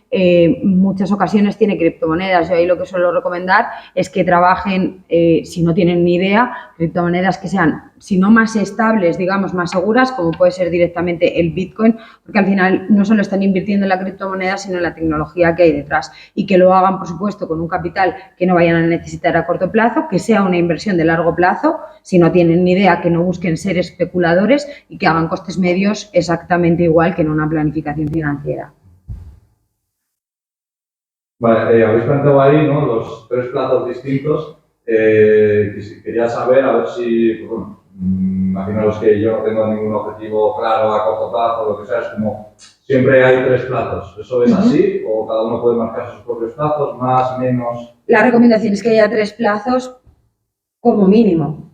muchas ocasiones tiene criptomonedas. Yo ahí lo que suelo recomendar es que trabajen, si no tienen ni idea, criptomonedas que sean, si no más estables, digamos, más seguras, como puede ser directamente el Bitcoin, porque al final no solo están invirtiendo en la criptomoneda, sino en la tecnología que hay detrás, y que lo hagan, por supuesto, con un capital que no vayan a necesitar a corto plazo, que sea una inversión de largo plazo, si no tienen ni idea, que no busquen ser especuladores y que hagan costes medios exactamente igual que en una planificación financiera. Vale, habéis planteado ahí, ¿no? Los 3 plazos distintos. Quería saber, a ver si, pues bueno, imaginaos que yo no tengo ningún objetivo claro a corto plazo, lo que sea, es como siempre hay 3 plazos. ¿Eso es así o cada uno puede marcar sus propios plazos, más, menos? La recomendación es que haya 3 plazos como mínimo,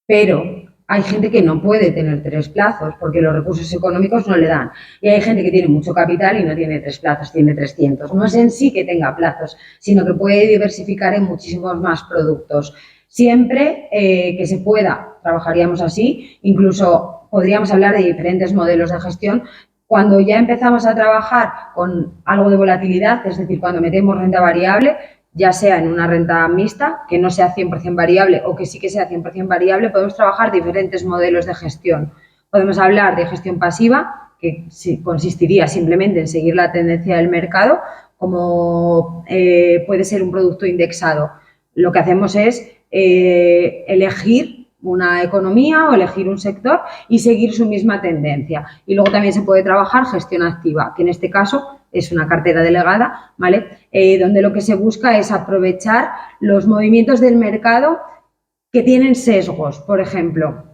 pero hay gente que no puede tener 3 plazos porque los recursos económicos no le dan. Y hay gente que tiene mucho capital y no tiene 3 plazos, tiene 300. No es en sí que tenga plazos, sino que puede diversificar en muchísimos más productos. Siempre que se pueda, trabajaríamos así. Incluso podríamos hablar de diferentes modelos de gestión. Cuando ya empezamos a trabajar con algo de volatilidad, es decir, cuando metemos renta variable, ya sea en una renta mixta, que no sea 100% variable o que sí que sea 100% variable, podemos trabajar diferentes modelos de gestión. Podemos hablar de gestión pasiva, que consistiría simplemente en seguir la tendencia del mercado, como puede ser un producto indexado. Lo que hacemos es elegir una economía o elegir un sector y seguir su misma tendencia. Y luego también se puede trabajar gestión activa, que en este caso es una cartera delegada, ¿vale? Donde lo que se busca es aprovechar los movimientos del mercado que tienen sesgos. Por ejemplo,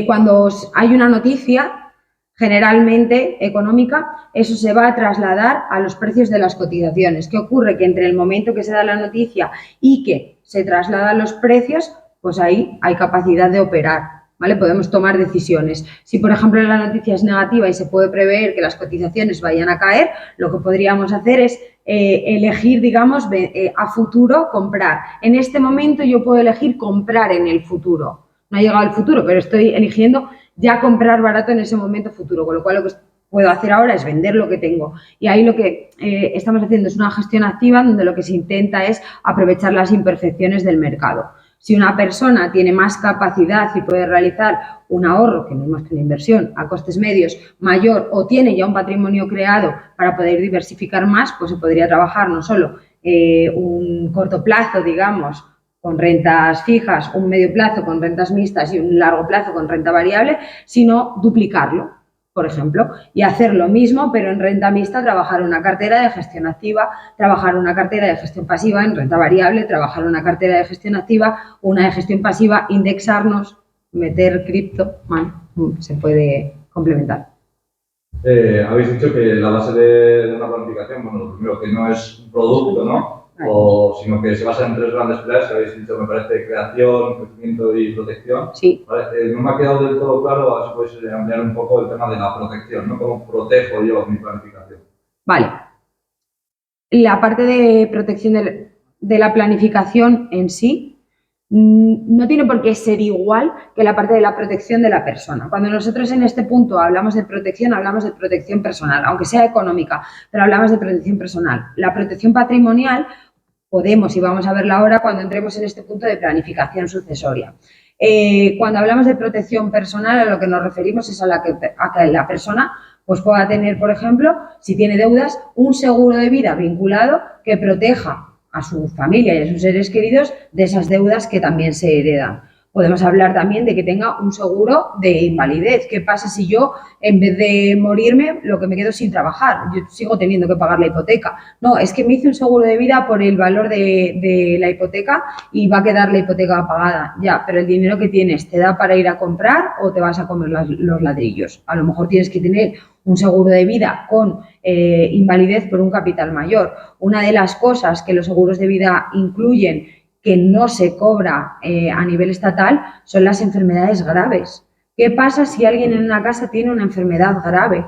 cuando hay una noticia generalmente económica, eso se va a trasladar a los precios de las cotizaciones. ¿Qué ocurre? Que entre el momento que se da la noticia y que se trasladan los precios, pues ahí hay capacidad de operar, ¿vale? Podemos tomar decisiones. Si, por ejemplo, la noticia es negativa y se puede prever que las cotizaciones vayan a caer, lo que podríamos hacer es elegir, digamos, a futuro comprar. En este momento yo puedo elegir comprar en el futuro. No ha llegado el futuro, pero estoy eligiendo ya comprar barato en ese momento futuro, con lo cual lo que puedo hacer ahora es vender lo que tengo. Y ahí lo que estamos haciendo es una gestión activa donde lo que se intenta es aprovechar las imperfecciones del mercado. Si una persona tiene más capacidad y puede realizar un ahorro, que no es más que una inversión, a costes medios mayor, o tiene ya un patrimonio creado para poder diversificar más, pues se podría trabajar no solo un corto plazo, digamos, con rentas fijas, un medio plazo con rentas mixtas y un largo plazo con renta variable, sino duplicarlo. por ejemplo, y hacer lo mismo, pero en renta mixta, trabajar una cartera de gestión activa, trabajar una cartera de gestión pasiva en renta variable, trabajar una cartera de gestión activa, una de gestión pasiva, indexarnos, meter cripto, ¿vale? Se puede complementar. Habéis dicho que la base de una planificación, bueno, lo primero, que no es un producto, ¿no? Sino que se basa en 3 grandes pilares que habéis dicho, me parece, creación, crecimiento y protección. Sí. ¿Vale? No me ha quedado del todo claro, a ver si podéis ampliar un poco el tema de la protección, ¿no? ¿Cómo protejo yo mi planificación? Vale. La parte de protección de la planificación en sí no tiene por qué ser igual que la parte de la protección de la persona. Cuando nosotros en este punto hablamos de protección personal, aunque sea económica, pero hablamos de protección personal. La protección patrimonial podemos, y vamos a verla ahora cuando entremos en este punto de planificación sucesoria. Cuando hablamos de protección personal, a lo que nos referimos es a que la persona pues pueda tener, por ejemplo, si tiene deudas, un seguro de vida vinculado que proteja a su familia y a sus seres queridos de esas deudas que también se heredan. Podemos hablar también de que tenga un seguro de invalidez. ¿Qué pasa si yo, en vez de morirme, lo que me quedo sin trabajar? Yo sigo teniendo que pagar la hipoteca. No, es que me hice un seguro de vida por el valor de la hipoteca y va a quedar la hipoteca pagada. Ya, pero el dinero que tienes, ¿te da para ir a comprar o te vas a comer los ladrillos? A lo mejor tienes que tener un seguro de vida con invalidez por un capital mayor. Una de las cosas que los seguros de vida incluyen que no se cobra a nivel estatal son las enfermedades graves. ¿Qué pasa si alguien en una casa tiene una enfermedad grave?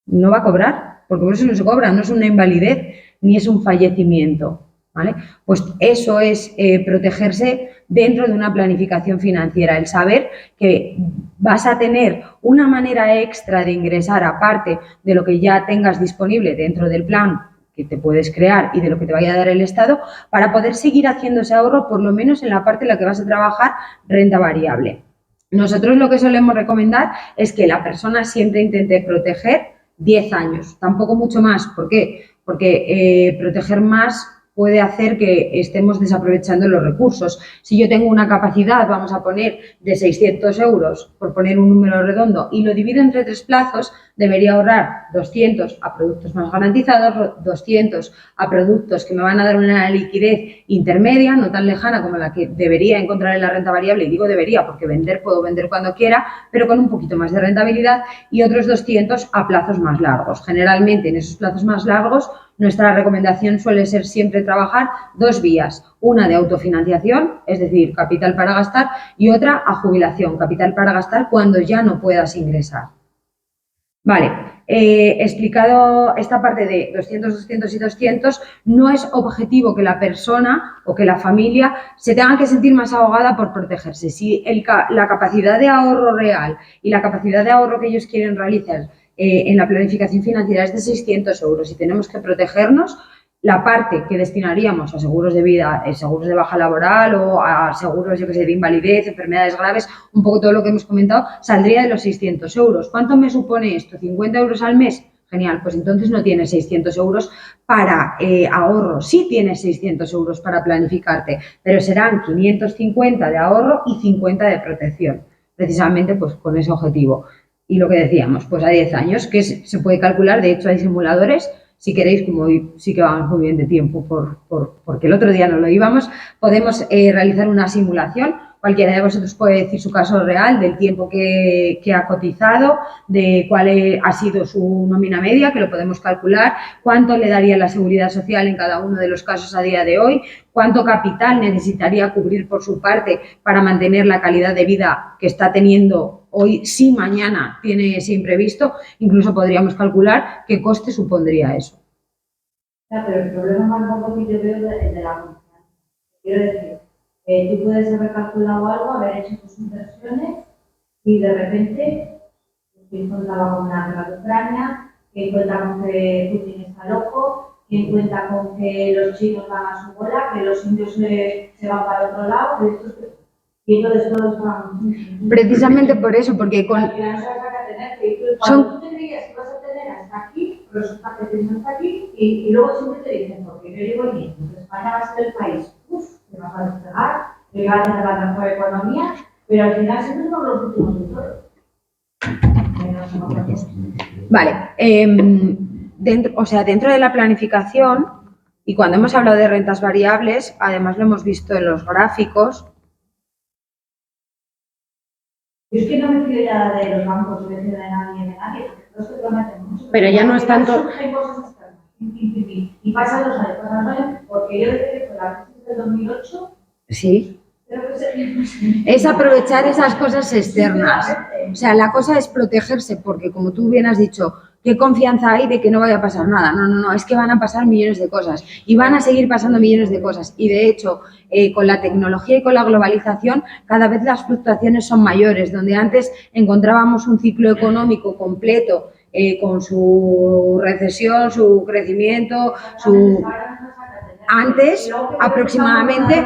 No va a cobrar, porque por eso no se cobra, no es una invalidez ni es un fallecimiento, ¿vale? Pues eso es protegerse dentro de una planificación financiera, el saber que vas a tener una manera extra de ingresar aparte de lo que ya tengas disponible dentro del plan que te puedes crear y de lo que te vaya a dar el Estado para poder seguir haciendo ese ahorro, por lo menos en la parte en la que vas a trabajar renta variable. Nosotros lo que solemos recomendar es que la persona siempre intente proteger 10 años, tampoco mucho más. ¿Por qué? Porque proteger más puede hacer que estemos desaprovechando los recursos. Si yo tengo una capacidad, vamos a poner, de 600 euros, por poner un número redondo, y lo divido entre 3 plazos, debería ahorrar 200 a productos más garantizados, 200 a productos que me van a dar una liquidez intermedia, no tan lejana como la que debería encontrar en la renta variable, y digo debería porque puedo vender cuando quiera, pero con un poquito más de rentabilidad, y otros 200 a plazos más largos. Generalmente en esos plazos más largos nuestra recomendación suele ser siempre trabajar 2 vías, una de autofinanciación, es decir, capital para gastar, y otra a jubilación, capital para gastar cuando ya no puedas ingresar. Vale, explicado esta parte de 200, 200 y 200, no es objetivo que la persona o que la familia se tenga que sentir más ahogada por protegerse. Si la capacidad de ahorro real y la capacidad de ahorro que ellos quieren realizar en la planificación financiera es de 600 euros y tenemos que protegernos, la parte que destinaríamos a seguros de vida, seguros de baja laboral o a seguros, yo que sé, de invalidez, enfermedades graves, un poco todo lo que hemos comentado, saldría de los 600 euros. ¿Cuánto me supone esto? ¿50 euros al mes? Genial, pues entonces no tienes 600 euros para ahorro. Sí tienes 600 euros para planificarte, pero serán 550 de ahorro y 50 de protección, precisamente pues con ese objetivo. Y lo que decíamos, pues a 10 años, que se puede calcular, de hecho hay simuladores. Si queréis, como hoy sí que vamos muy bien de tiempo porque el otro día no lo íbamos, podemos realizar una simulación. Cualquiera de vosotros puede decir su caso real del tiempo que ha cotizado, de cuál ha sido su nómina media, que lo podemos calcular, cuánto le daría la seguridad social en cada uno de los casos a día de hoy, cuánto capital necesitaría cubrir por su parte para mantener la calidad de vida que está teniendo hoy, si mañana tiene ese imprevisto. Incluso podríamos calcular qué coste supondría eso. Ya, pero el problema más gordo que yo veo es el de la confianza. Quiero decir, tú puedes haber calculado algo, haber hecho tus inversiones y de repente te encontraba con una guerra de Ucrania, que cuenta con que Putin está loco, que cuenta con que los chinos van a su bola, que los indios se van para otro lado, y entonces todos van. Precisamente por eso, porque con... Al final se vas a tener que cuando tú te creías que vas a tener hasta aquí, resulta que tienes hasta aquí, y luego siempre te dicen, porque yo llevo bien, que España va a ser el país, que vas a despegar, que va a tener la mejor economía, pero al final siempre somos los últimos de todo. Vale. Dentro de la planificación, y cuando hemos hablado de rentas variables, además lo hemos visto en los gráficos. Yo es que no me fío ya de los bancos, de nadie, porque todos se prometen mucho. Pero ya no es tanto... Surgen cosas externas, y pasan los años, porque yo desde que fue la crisis del 2008... Sí. Es aprovechar esas cosas externas. O sea, la cosa es protegerse, porque como tú bien has dicho, ¿qué confianza hay de que no vaya a pasar nada? No, es que van a pasar millones de cosas y van a seguir pasando millones de cosas. Y de hecho, con la tecnología y con la globalización, cada vez las fluctuaciones son mayores, donde antes encontrábamos un ciclo económico completo con su recesión, su crecimiento, su... Antes, aproximadamente,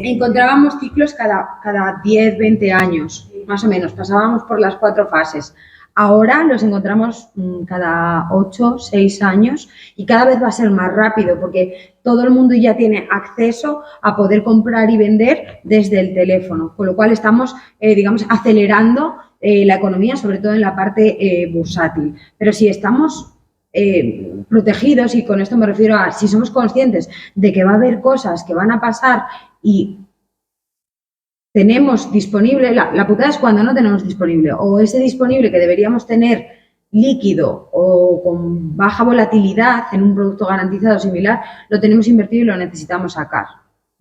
encontrábamos ciclos cada 10, 20 años, más o menos, pasábamos por las 4 fases. Ahora los encontramos cada 8, 6 años y cada vez va a ser más rápido porque todo el mundo ya tiene acceso a poder comprar y vender desde el teléfono, con lo cual estamos, digamos, acelerando la economía, sobre todo en la parte bursátil. Pero si estamos protegidos, y con esto me refiero a si somos conscientes de que va a haber cosas que van a pasar y tenemos disponible, la putada es cuando no tenemos disponible, o ese disponible que deberíamos tener líquido o con baja volatilidad en un producto garantizado similar, lo tenemos invertido y lo necesitamos sacar,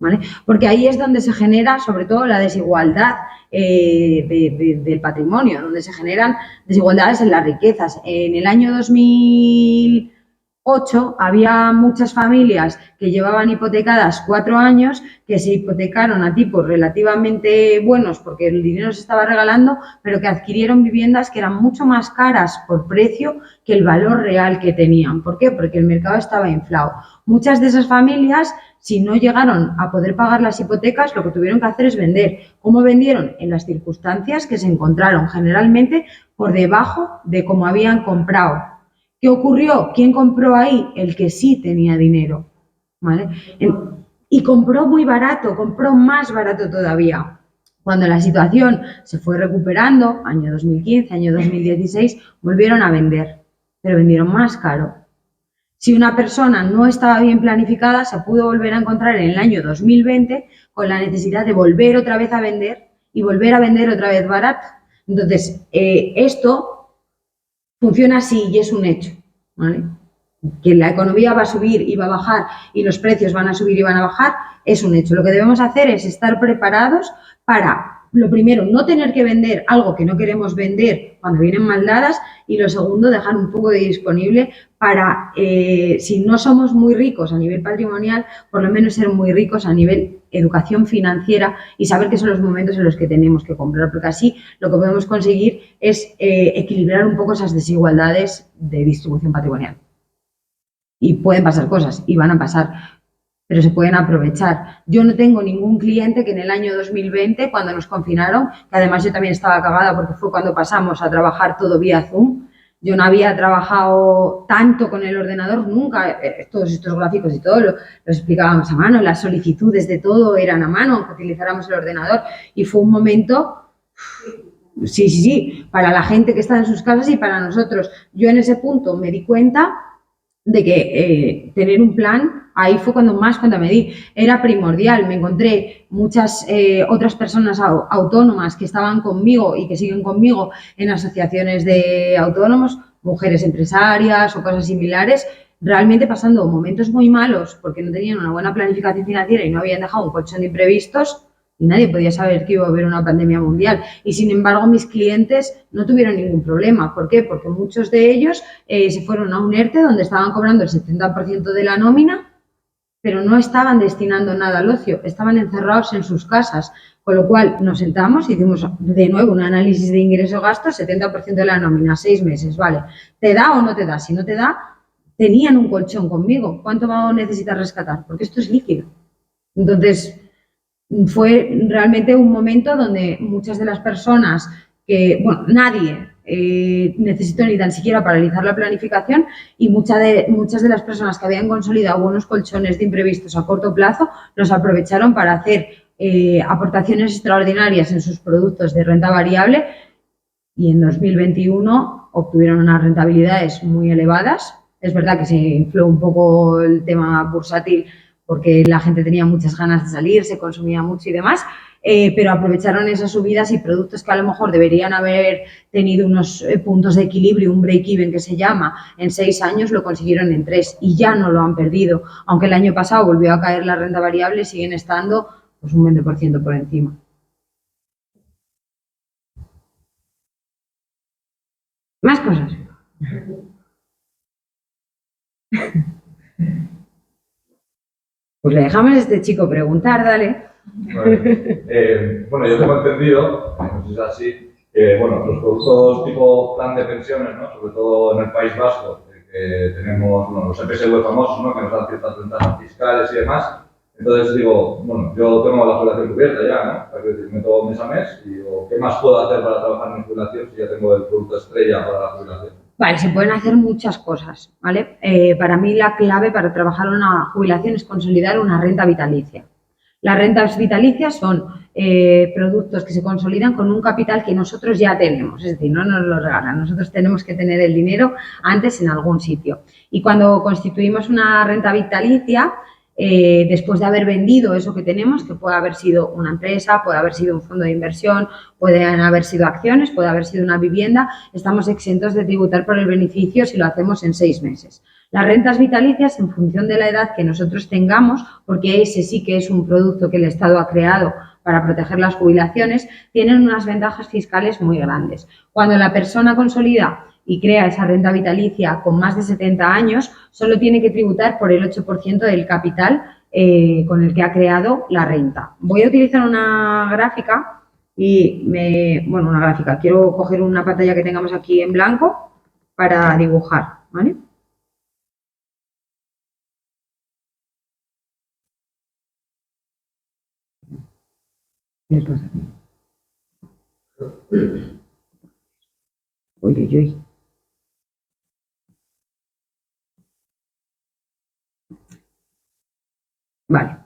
¿vale? Porque ahí es donde se genera sobre todo la desigualdad del patrimonio, donde se generan desigualdades en las riquezas. En el año 2008 había muchas familias que llevaban hipotecadas 4 años, que se hipotecaron a tipos relativamente buenos porque el dinero se estaba regalando, pero que adquirieron viviendas que eran mucho más caras por precio que el valor real que tenían. ¿Por qué? Porque el mercado estaba inflado. Muchas de esas familias, si no llegaron a poder pagar las hipotecas, lo que tuvieron que hacer es vender. ¿Cómo vendieron? En las circunstancias que se encontraron, generalmente por debajo de cómo habían comprado. ¿Qué ocurrió? ¿Quién compró ahí? El que sí tenía dinero, ¿vale? Y compró muy barato, compró más barato todavía. Cuando la situación se fue recuperando, año 2015, año 2016, volvieron a vender, pero vendieron más caro. Si una persona no estaba bien planificada, se pudo volver a encontrar en el año 2020 con la necesidad de volver otra vez a vender y volver a vender otra vez barato. Entonces, esto funciona así y es un hecho, ¿vale? Que la economía va a subir y va a bajar y los precios van a subir y van a bajar, es un hecho. Lo que debemos hacer es estar preparados para, lo primero, no tener que vender algo que no queremos vender cuando vienen mal dadas, y lo segundo, dejar un poco de disponible para, si no somos muy ricos a nivel patrimonial, por lo menos ser muy ricos a nivel educación financiera y saber que son los momentos en los que tenemos que comprar, porque así lo que podemos conseguir es equilibrar un poco esas desigualdades de distribución patrimonial. Y pueden pasar cosas, y van a pasar, pero se pueden aprovechar. Yo no tengo ningún cliente que en el año 2020, cuando nos confinaron, que además yo también estaba cagada porque fue cuando pasamos a trabajar todo vía Zoom, yo no había trabajado tanto con el ordenador nunca, todos estos gráficos y todo los explicábamos a mano, las solicitudes de todo eran a mano, aunque utilizáramos el ordenador, y fue un momento... Sí, para la gente que está en sus casas y para nosotros. Yo en ese punto me di cuenta de que tener un plan, ahí fue cuando me di, era primordial. Me encontré muchas otras personas autónomas que estaban conmigo y que siguen conmigo en asociaciones de autónomos, mujeres empresarias o cosas similares, realmente pasando momentos muy malos porque no tenían una buena planificación financiera y no habían dejado un colchón de imprevistos. Y nadie podía saber que iba a haber una pandemia mundial. Y, sin embargo, mis clientes no tuvieron ningún problema. ¿Por qué? Porque muchos de ellos se fueron a un ERTE donde estaban cobrando el 70% de la nómina, pero no estaban destinando nada al ocio, estaban encerrados en sus casas. Con lo cual, nos sentamos y hicimos de nuevo un análisis de ingreso-gasto, 70% de la nómina, 6 meses, ¿vale? ¿Te da o no te da? Si no te da, tenían un colchón conmigo. ¿Cuánto necesitas rescatar? Porque esto es líquido. Entonces... fue realmente un momento donde muchas de las personas nadie necesitó ni tan siquiera paralizar la planificación, y muchas de las personas que habían consolidado buenos colchones de imprevistos a corto plazo los aprovecharon para hacer aportaciones extraordinarias en sus productos de renta variable, y en 2021 obtuvieron unas rentabilidades muy elevadas. Es verdad que se infló un poco el tema bursátil porque la gente tenía muchas ganas de salir, se consumía mucho y demás, pero aprovecharon esas subidas y productos que a lo mejor deberían haber tenido unos puntos de equilibrio, un break-even que se llama, en 6 años lo consiguieron en 3 y ya no lo han perdido. Aunque el año pasado volvió a caer la renta variable, siguen estando pues, un 20% por encima. Más cosas. Pues le dejamos a este chico preguntar, dale. Bueno, yo tengo entendido, no sé si es así, que bueno, los productos tipo plan de pensiones, ¿no? Sobre todo en el País Vasco, que tenemos bueno, los EPSV famosos, ¿no? Que nos dan ciertas ventajas fiscales y demás. Entonces digo, bueno, yo tengo la jubilación cubierta ya, ¿no? Es decir, meto mes a mes y digo, ¿qué más puedo hacer para trabajar en mi jubilación si ya tengo el producto estrella para la jubilación? Vale, se pueden hacer muchas cosas, ¿vale? Para mí la clave para trabajar una jubilación es consolidar una renta vitalicia. Las rentas vitalicias son productos que se consolidan con un capital que nosotros ya tenemos, es decir, no nos lo regalan, nosotros tenemos que tener el dinero antes en algún sitio. Y cuando constituimos una renta vitalicia, después de haber vendido eso que tenemos, que puede haber sido una empresa, puede haber sido un fondo de inversión, pueden haber sido acciones, puede haber sido una vivienda, estamos exentos de tributar por el beneficio si lo hacemos en 6 meses. Las rentas vitalicias, en función de la edad que nosotros tengamos, porque ese sí que es un producto que el Estado ha creado para proteger las jubilaciones, tienen unas ventajas fiscales muy grandes. Cuando la persona consolida y crea esa renta vitalicia con más de 70 años, solo tiene que tributar por el 8% del capital con el que ha creado la renta. Voy a utilizar una gráfica una gráfica. Quiero coger una pantalla que tengamos aquí en blanco para dibujar, ¿vale? ¿Qué pasa? Uy, uy, uy. Vale.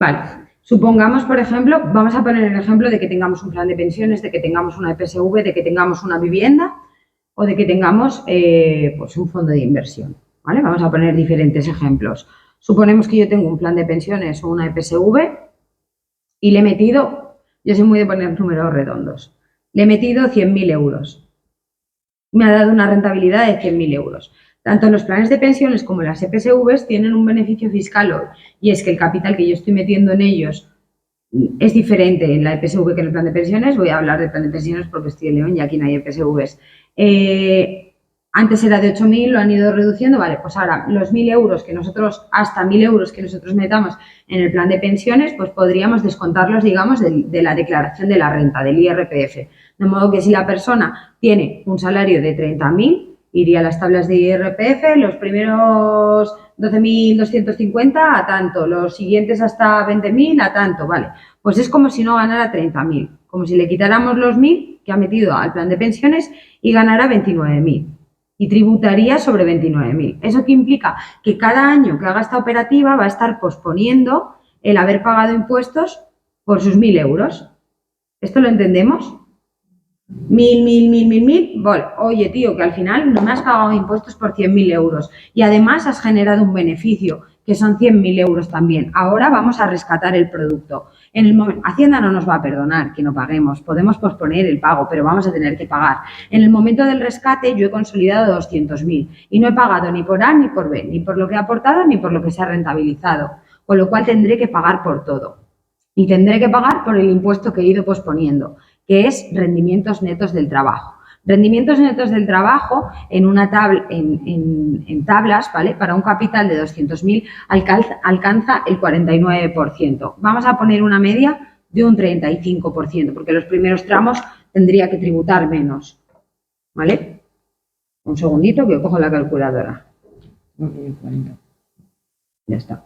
Vale. Supongamos, por ejemplo, vamos a poner el ejemplo de que tengamos un plan de pensiones, de que tengamos una EPSV, de que tengamos una vivienda o de que tengamos pues un fondo de inversión, ¿vale? Vamos a poner diferentes ejemplos. Suponemos que yo tengo un plan de pensiones o una EPSV y le he metido, yo soy muy de poner números redondos, le he metido 100.000 euros. Me ha dado una rentabilidad de 100.000 euros. Tanto los planes de pensiones como las EPSVs tienen un beneficio fiscal hoy, y es que el capital que yo estoy metiendo en ellos es diferente en la EPSV que en el plan de pensiones. Voy a hablar del plan de pensiones porque estoy en León y aquí no hay EPSVs. Antes era de 8.000, lo han ido reduciendo, vale, pues ahora los 1.000 euros que nosotros, hasta 1.000 euros que nosotros metamos en el plan de pensiones, pues podríamos descontarlos, digamos, de la declaración de la renta, del IRPF. De modo que si la persona tiene un salario de 30.000, iría a las tablas de IRPF, los primeros 12.250 a tanto, los siguientes hasta 20.000 a tanto, vale. Pues es como si no ganara 30.000, como si le quitáramos los 1.000 que ha metido al plan de pensiones y ganara 29.000. Y tributaría sobre 29.000. ¿Eso qué implica? Que cada año que haga esta operativa va a estar posponiendo el haber pagado impuestos por sus 1.000 euros. ¿Esto lo entendemos? 1.000. Bueno, oye, tío, que al final no me has pagado impuestos por 100.000 euros y además has generado un beneficio, que son 100.000 euros también. Ahora vamos a rescatar el producto. En el momento, Hacienda no nos va a perdonar que no paguemos, podemos posponer el pago, pero vamos a tener que pagar. En el momento del rescate yo he consolidado 200.000 y no he pagado ni por A ni por B, ni por lo que he aportado ni por lo que se ha rentabilizado, con lo cual tendré que pagar por todo. Y tendré que pagar por el impuesto que he ido posponiendo, que es rendimientos netos del trabajo. Rendimientos netos del trabajo en una en tablas, ¿vale? Para un capital de 200.000 alcanza el 49%. Vamos a poner una media de un 35%, porque los primeros tramos tendría que tributar menos, ¿vale? Un segundito que cojo la calculadora. Ya está.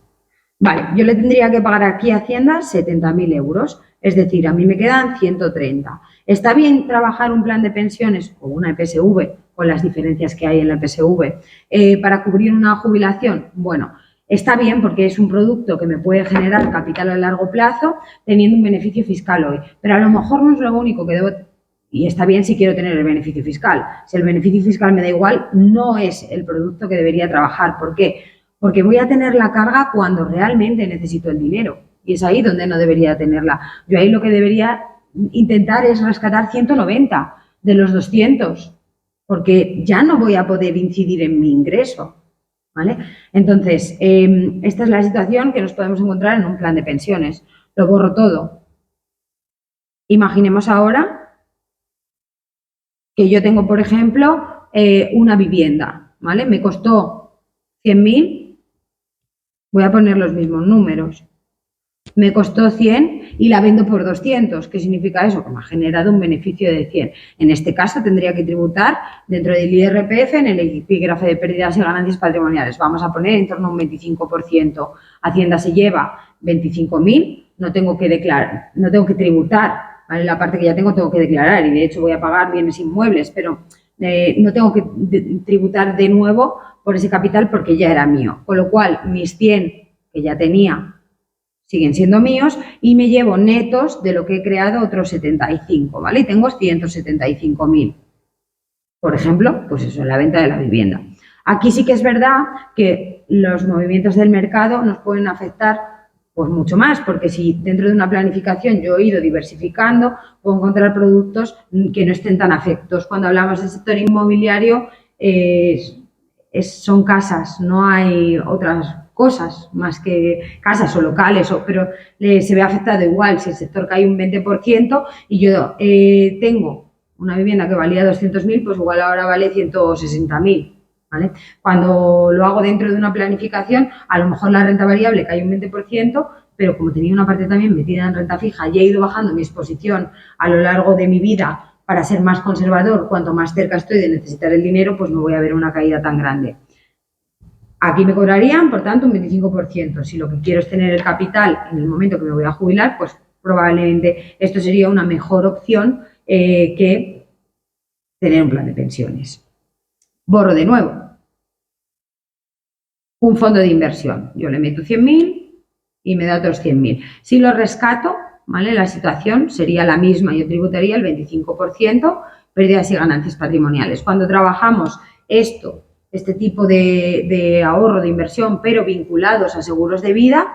Vale, yo le tendría que pagar aquí a Hacienda 70.000 euros, es decir, a mí me quedan 130. ¿Está bien trabajar un plan de pensiones o una EPSV, con las diferencias que hay en la EPSV, para cubrir una jubilación? Bueno, Está bien porque es un producto que me puede generar capital a largo plazo teniendo un beneficio fiscal hoy, pero a lo mejor no es lo único que debo. Y está bien si quiero tener el beneficio fiscal. Si el beneficio fiscal me da igual, no es el producto que debería trabajar. ¿Por qué? Porque voy a tener la carga cuando realmente necesito el dinero. Y es ahí donde no debería tenerla. Yo ahí lo que debería intentar es rescatar 190 de los 200, porque ya no voy a poder incidir en mi ingreso, ¿vale? Entonces, esta es la situación que nos podemos encontrar en un plan de pensiones. Lo borro todo. Imaginemos ahora que yo tengo, por ejemplo, una vivienda, ¿vale? Me costó 100.000, voy a poner los mismos números. Me costó 100 y la vendo por 200. ¿Qué significa eso? Que me ha generado un beneficio de 100. En este caso tendría que tributar dentro del IRPF en el epígrafe de pérdidas y ganancias patrimoniales. Vamos a poner en torno a un 25%. Hacienda se lleva 25.000, no tengo que declarar, no tengo que tributar. ¿Vale? La parte que ya tengo que declarar y de hecho voy a pagar bienes inmuebles, pero no tengo que tributar de nuevo por ese capital porque ya era mío. Con lo cual, mis 100 que ya tenía siguen siendo míos y me llevo netos de lo que he creado otros 75, ¿vale? Y tengo 175.000. Por ejemplo, pues eso, en la venta de la vivienda. Aquí sí que es verdad que los movimientos del mercado nos pueden afectar pues mucho más, porque si dentro de una planificación yo he ido diversificando, puedo encontrar productos que no estén tan afectos. Cuando hablamos del sector inmobiliario, son casas, no hay otras cosas más que casas o locales, pero se ve afectado igual si el sector cae un 20% y yo tengo una vivienda que valía 200.000, pues igual ahora vale 160.000. ¿Vale? Cuando lo hago dentro de una planificación, a lo mejor la renta variable cae un 20%, pero como tenía una parte también metida en renta fija y he ido bajando mi exposición a lo largo de mi vida para ser más conservador, cuanto más cerca estoy de necesitar el dinero, pues no voy a ver una caída tan grande. Aquí me cobrarían, por tanto, un 25%. Si lo que quiero es tener el capital en el momento que me voy a jubilar, pues probablemente esto sería una mejor opción que tener un plan de pensiones. Borro de nuevo. Un fondo de inversión. Yo le meto 100.000 y me da otros 100.000. Si lo rescato, ¿vale? La situación sería la misma. Yo tributaría el 25%, pérdidas y ganancias patrimoniales. Cuando trabajamos este tipo de ahorro, de inversión, pero vinculados a seguros de vida,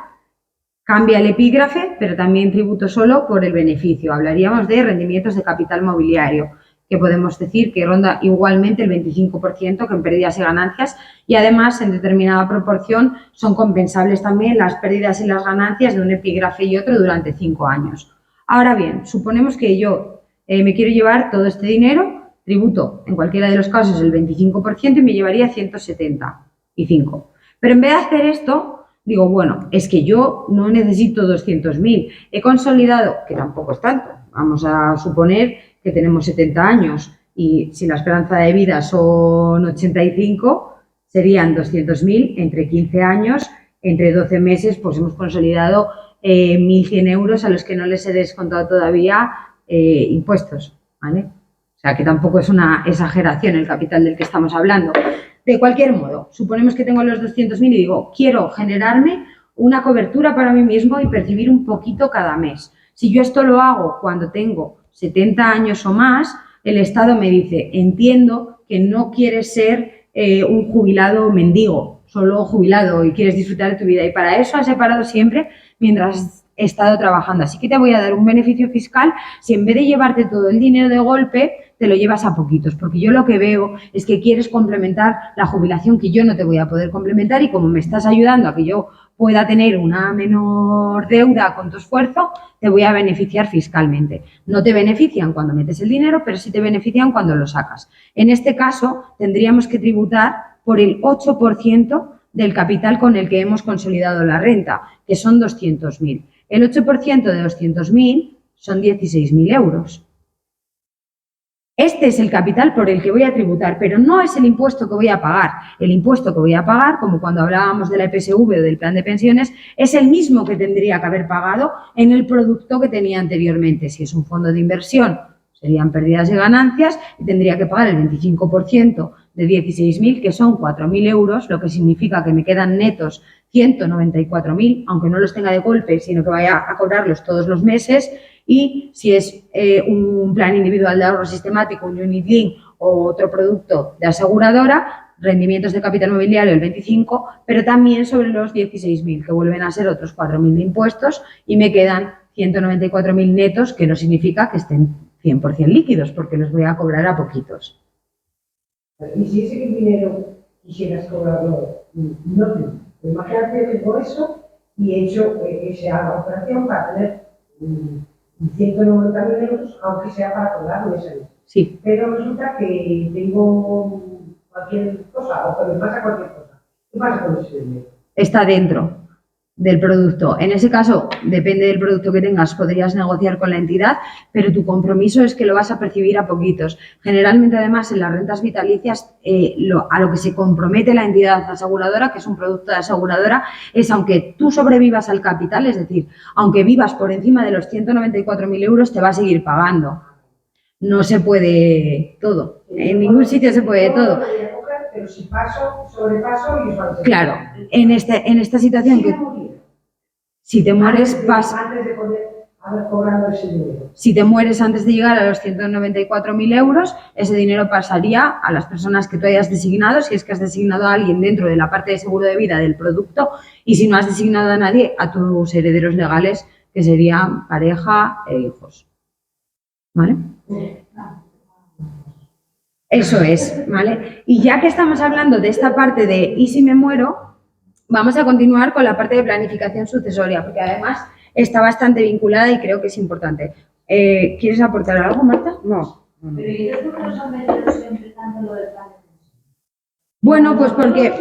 cambia el epígrafe, pero también tributo solo por el beneficio. Hablaríamos de rendimientos de capital mobiliario, que podemos decir que ronda igualmente el 25% que en pérdidas y ganancias y además en determinada proporción son compensables también las pérdidas y las ganancias de un epígrafe y otro durante 5 años. Ahora bien, suponemos que yo me quiero llevar todo este dinero, tributo en cualquiera de los casos el 25% y me llevaría 175. Pero en vez de hacer esto, digo, bueno, es que yo no necesito 200.000, he consolidado, que tampoco es tanto, vamos a suponer que tenemos 70 años y si la esperanza de vida son 85, serían 200.000 entre 15 años, entre 12 meses, pues hemos consolidado 1.100 euros a los que no les he descontado todavía impuestos, ¿vale? O sea, que tampoco es una exageración el capital del que estamos hablando. De cualquier modo, suponemos que tengo los 200.000 y digo, quiero generarme una cobertura para mí mismo y percibir un poquito cada mes. Si yo esto lo hago cuando tengo 70 años o más, el Estado me dice, entiendo que no quieres ser un jubilado mendigo, solo jubilado y quieres disfrutar de tu vida y para eso has separado siempre mientras he estado trabajando. Así que te voy a dar un beneficio fiscal si en vez de llevarte todo el dinero de golpe, te lo llevas a poquitos, porque yo lo que veo es que quieres complementar la jubilación que yo no te voy a poder complementar y como me estás ayudando a que yo pueda tener una menor deuda con tu esfuerzo, te voy a beneficiar fiscalmente. No te benefician cuando metes el dinero, pero sí te benefician cuando lo sacas. En este caso, tendríamos que tributar por el 8% del capital con el que hemos consolidado la renta, que son 200.000. El 8% de 200.000 son 16.000 euros. Este es el capital por el que voy a tributar, pero no es el impuesto que voy a pagar. El impuesto que voy a pagar, como cuando hablábamos de la EPSV o del plan de pensiones, es el mismo que tendría que haber pagado en el producto que tenía anteriormente. Si es un fondo de inversión, serían pérdidas y ganancias y tendría que pagar el 25% de 16.000, que son 4.000 euros, lo que significa que me quedan netos 194.000, aunque no los tenga de golpe, sino que vaya a cobrarlos todos los meses. Y si es un plan individual de ahorro sistemático, un unit link o otro producto de aseguradora, rendimientos de capital mobiliario el 25, pero también sobre los 16.000, que vuelven a ser otros 4.000 de impuestos, y me quedan 194.000 netos, que no significa que estén 100% líquidos, porque los voy a cobrar a poquitos. Y si ese dinero quisieras cobrarlo, no tengo. Imagínate que tengo eso y he hecho esa operación para tener 190.000 euros, aunque sea para cobrarlo ese mes. Sí. Pero resulta que tengo cualquier cosa, o que me pasa cualquier cosa. ¿Qué pasa con ese dinero? Está dentro del producto. En ese caso, depende del producto que tengas, podrías negociar con la entidad, pero tu compromiso es que lo vas a percibir a poquitos. Generalmente, además, en las rentas vitalicias, a lo que se compromete la entidad aseguradora, que es un producto de aseguradora, es aunque tú sobrevivas al capital, es decir, aunque vivas por encima de los 194.000 euros, te va a seguir pagando. No se puede todo. En ningún sitio se puede todo. Pero si paso, sobrepaso y eso. Claro, en esta situación que si te mueres antes de poder haber cobrado ese dinero. Si te mueres antes de llegar a los 194.000 euros, ese dinero pasaría a las personas que tú hayas designado, si es que has designado a alguien dentro de la parte de seguro de vida del producto, y si no has designado a nadie, a tus herederos legales, que serían pareja e hijos. ¿Vale? Eso es, ¿vale? Y ya que estamos hablando de esta parte de ¿y si me muero?, vamos a continuar con la parte de planificación sucesoria, porque además está bastante vinculada y creo que es importante. ¿Quieres aportar algo, Marta? No. Pero ¿y después por qué nos han metido siempre tanto lo del plan de pensión? Bueno, pues porque...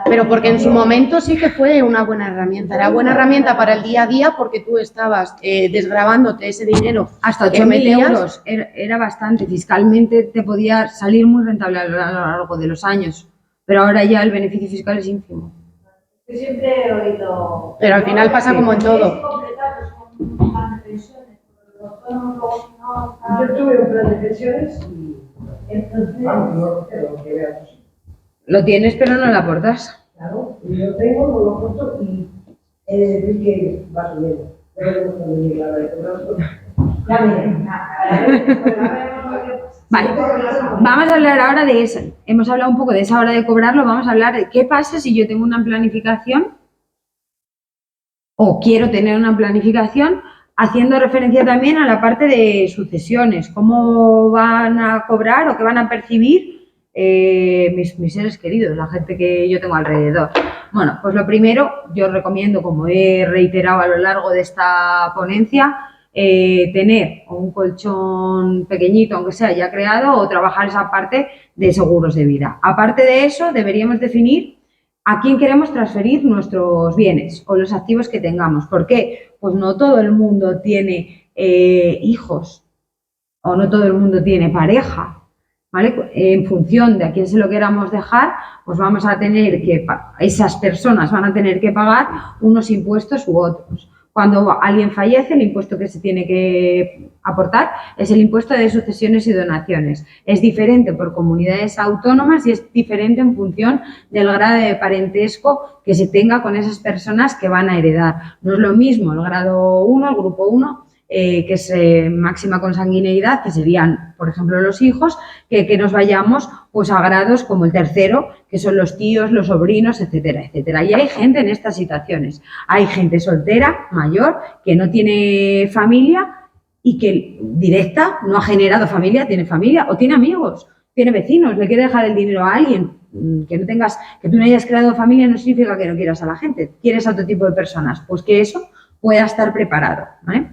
Pero porque en su momento sí que fue una buena herramienta. Era buena herramienta para el día a día porque tú estabas desgravándote ese dinero. Hasta 8.000 euros era bastante. Fiscalmente te podía salir muy rentable a lo largo de los años. Pero ahora ya el beneficio fiscal es ínfimo. Yo siempre he oído... Pero al final pasa como en todo. Yo tuve un plan de pensiones y entonces, vamos, no lo que veamos. Lo tienes, pero no lo aportas. Claro, yo tengo, no lo aporto y he de decir que va subiendo. Ya veremos cuando llegue la hora de cobrarlo. Vale, vamos a hablar ahora de eso. Hemos hablado un poco de esa hora de cobrarlo, vamos a hablar de qué pasa si yo tengo una planificación o quiero tener una planificación, haciendo referencia también a la parte de sucesiones, cómo van a cobrar o qué van a percibir mis seres queridos, la gente que yo tengo alrededor. Bueno, pues lo primero, yo recomiendo, como he reiterado a lo largo de esta ponencia, tener un colchón pequeñito, aunque sea ya creado, o trabajar esa parte de seguros de vida. Aparte de eso, deberíamos definir a quién queremos transferir nuestros bienes o los activos que tengamos. ¿Por qué? Pues no todo el mundo tiene hijos o no todo el mundo tiene pareja, ¿vale? En función de a quién se lo queramos dejar, pues vamos a tener que, esas personas van a tener que pagar unos impuestos u otros. Cuando alguien fallece, el impuesto que se tiene que aportar es el impuesto de sucesiones y donaciones. Es diferente por comunidades autónomas y es diferente en función del grado de parentesco que se tenga con esas personas que van a heredar. No es lo mismo el grado 1, el grupo 1, que es máxima consanguineidad, que serían, por ejemplo, los hijos, que nos vayamos pues a grados como el tercero, que son los tíos, los sobrinos, etcétera, etcétera. Y hay gente en estas situaciones. Hay gente soltera, mayor, que no tiene familia y que directa, no ha generado familia, tiene familia o tiene amigos, tiene vecinos, le quiere dejar el dinero a alguien. Que tú no hayas creado familia no significa que no quieras a la gente, quieres a otro tipo de personas. Pues que eso pueda estar preparado, ¿vale?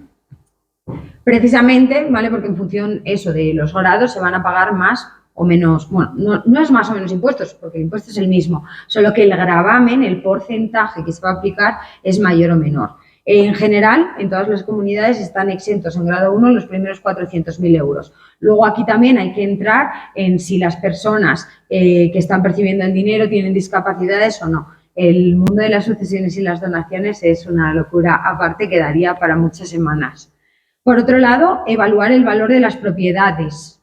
Precisamente, ¿vale? Porque en función eso de los grados se van a pagar más o menos, bueno, no es más o menos impuestos, porque el impuesto es el mismo, solo que el gravamen, el porcentaje que se va a aplicar es mayor o menor. En general, en todas las comunidades están exentos en grado 1 los primeros 400.000 euros. Luego aquí también hay que entrar en si las personas que están percibiendo el dinero tienen discapacidades o no. El mundo de las sucesiones y las donaciones es una locura aparte que daría para muchas semanas. Por otro lado, evaluar el valor de las propiedades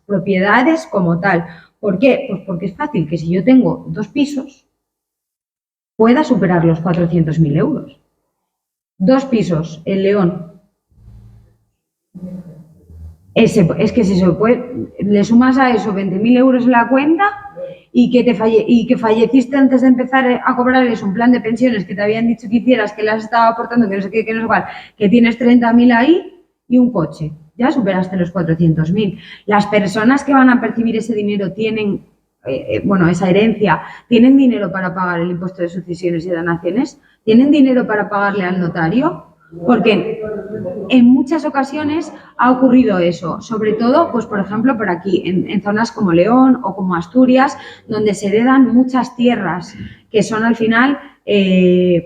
como tal. ¿Por qué? Pues porque es fácil que si yo tengo 2 pisos, pueda superar los 400.000 euros. 2 pisos en León. Es que si le sumas a eso 20.000 euros en la cuenta y que falleciste antes de empezar a cobrarles un plan de pensiones que te habían dicho que hicieras, que le has estado aportando, que no sé qué, que no sé cuál, que tienes 30.000 ahí y un coche. Ya superaste los 400.000. Las personas que van a percibir ese dinero tienen, esa herencia, ¿tienen dinero para pagar el impuesto de sucesiones y donaciones? ¿Tienen dinero para pagarle al notario? Porque en muchas ocasiones ha ocurrido eso, sobre todo, pues por ejemplo, por aquí, en zonas como León o como Asturias, donde se heredan muchas tierras que son al final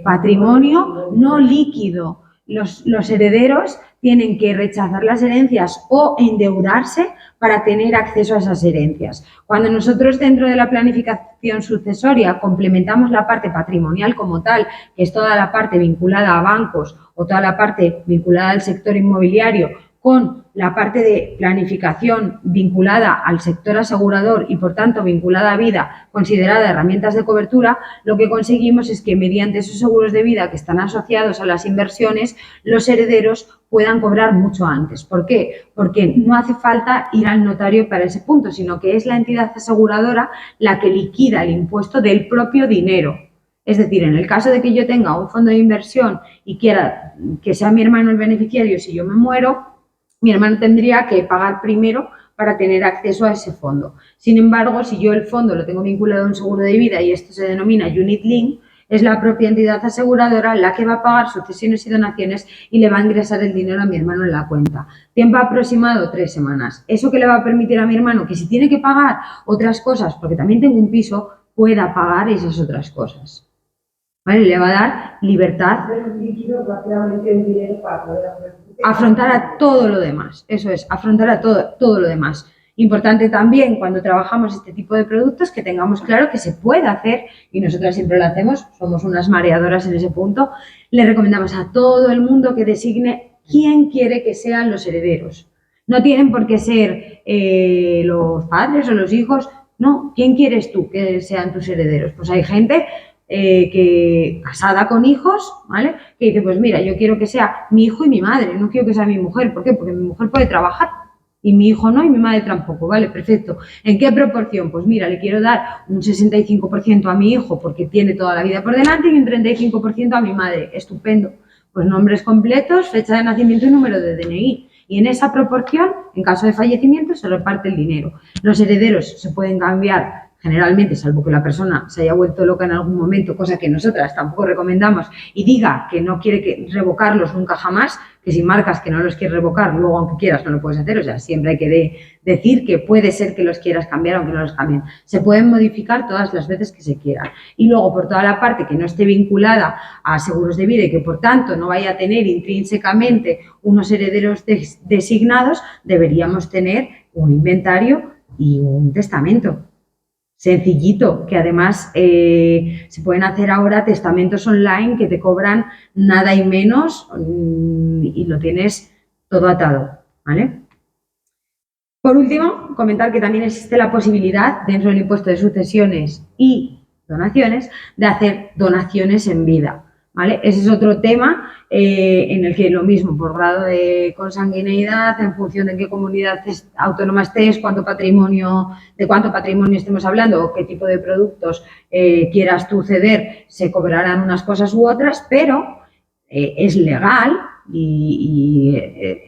patrimonio no líquido. Los herederos tienen que rechazar las herencias o endeudarse para tener acceso a esas herencias. Cuando nosotros dentro de la planificación sucesoria complementamos la parte patrimonial como tal, que es toda la parte vinculada a bancos o toda la parte vinculada al sector inmobiliario, con la parte de planificación vinculada al sector asegurador y, por tanto, vinculada a vida, considerada herramientas de cobertura, lo que conseguimos es que mediante esos seguros de vida que están asociados a las inversiones, los herederos puedan cobrar mucho antes. ¿Por qué? Porque no hace falta ir al notario para ese punto, sino que es la entidad aseguradora la que liquida el impuesto del propio dinero. Es decir, en el caso de que yo tenga un fondo de inversión y quiera que sea mi hermano el beneficiario si yo me muero, mi hermano tendría que pagar primero para tener acceso a ese fondo. Sin embargo, si yo el fondo lo tengo vinculado a un seguro de vida y esto se denomina Unit Link, es la propia entidad aseguradora la que va a pagar sucesiones y donaciones y le va a ingresar el dinero a mi hermano en la cuenta. Tiempo aproximado, 3 semanas. ¿Eso que le va a permitir a mi hermano? Que si tiene que pagar otras cosas, porque también tengo un piso, pueda pagar esas otras cosas. ¿Vale? Le va a dar libertad. Afrontar a todo lo demás. Eso es, afrontar a todo lo demás. Importante también cuando trabajamos este tipo de productos que tengamos claro que se puede hacer, y nosotras siempre lo hacemos, somos unas mareadoras en ese punto. Le recomendamos a todo el mundo que designe quién quiere que sean los herederos. No tienen por qué ser los padres o los hijos, no. ¿Quién quieres tú que sean tus herederos? Pues hay gente que casada con hijos, ¿vale? Que dice, pues mira, yo quiero que sea mi hijo y mi madre, no quiero que sea mi mujer. ¿Por qué? Porque mi mujer puede trabajar y mi hijo no y mi madre tampoco, ¿vale? Perfecto. ¿En qué proporción? Pues mira, le quiero dar un 65% a mi hijo porque tiene toda la vida por delante y un 35% a mi madre. Estupendo. Pues nombres completos, fecha de nacimiento y número de DNI. Y en esa proporción, en caso de fallecimiento, se reparte el dinero. Los herederos se pueden cambiar generalmente, salvo que la persona se haya vuelto loca en algún momento, cosa que nosotras tampoco recomendamos, y diga que no quiere revocarlos nunca jamás, que si marcas que no los quieres revocar, luego aunque quieras no lo puedes hacer. O sea, siempre hay que decir que puede ser que los quieras cambiar aunque no los cambien. Se pueden modificar todas las veces que se quieran. Y luego, por toda la parte que no esté vinculada a seguros de vida y que, por tanto, no vaya a tener intrínsecamente unos herederos designados, deberíamos tener un inventario y un testamento. Sencillito, que además se pueden hacer ahora testamentos online que te cobran nada y menos y lo tienes todo atado, ¿vale? Por último, comentar que también existe la posibilidad dentro del impuesto de sucesiones y donaciones de hacer donaciones en vida, ¿vale? Ese es otro tema en el que lo mismo, por grado de consanguineidad, en función de en qué comunidad autónoma estés, de cuánto patrimonio estemos hablando o qué tipo de productos quieras tú ceder, se cobrarán unas cosas u otras, pero es legal y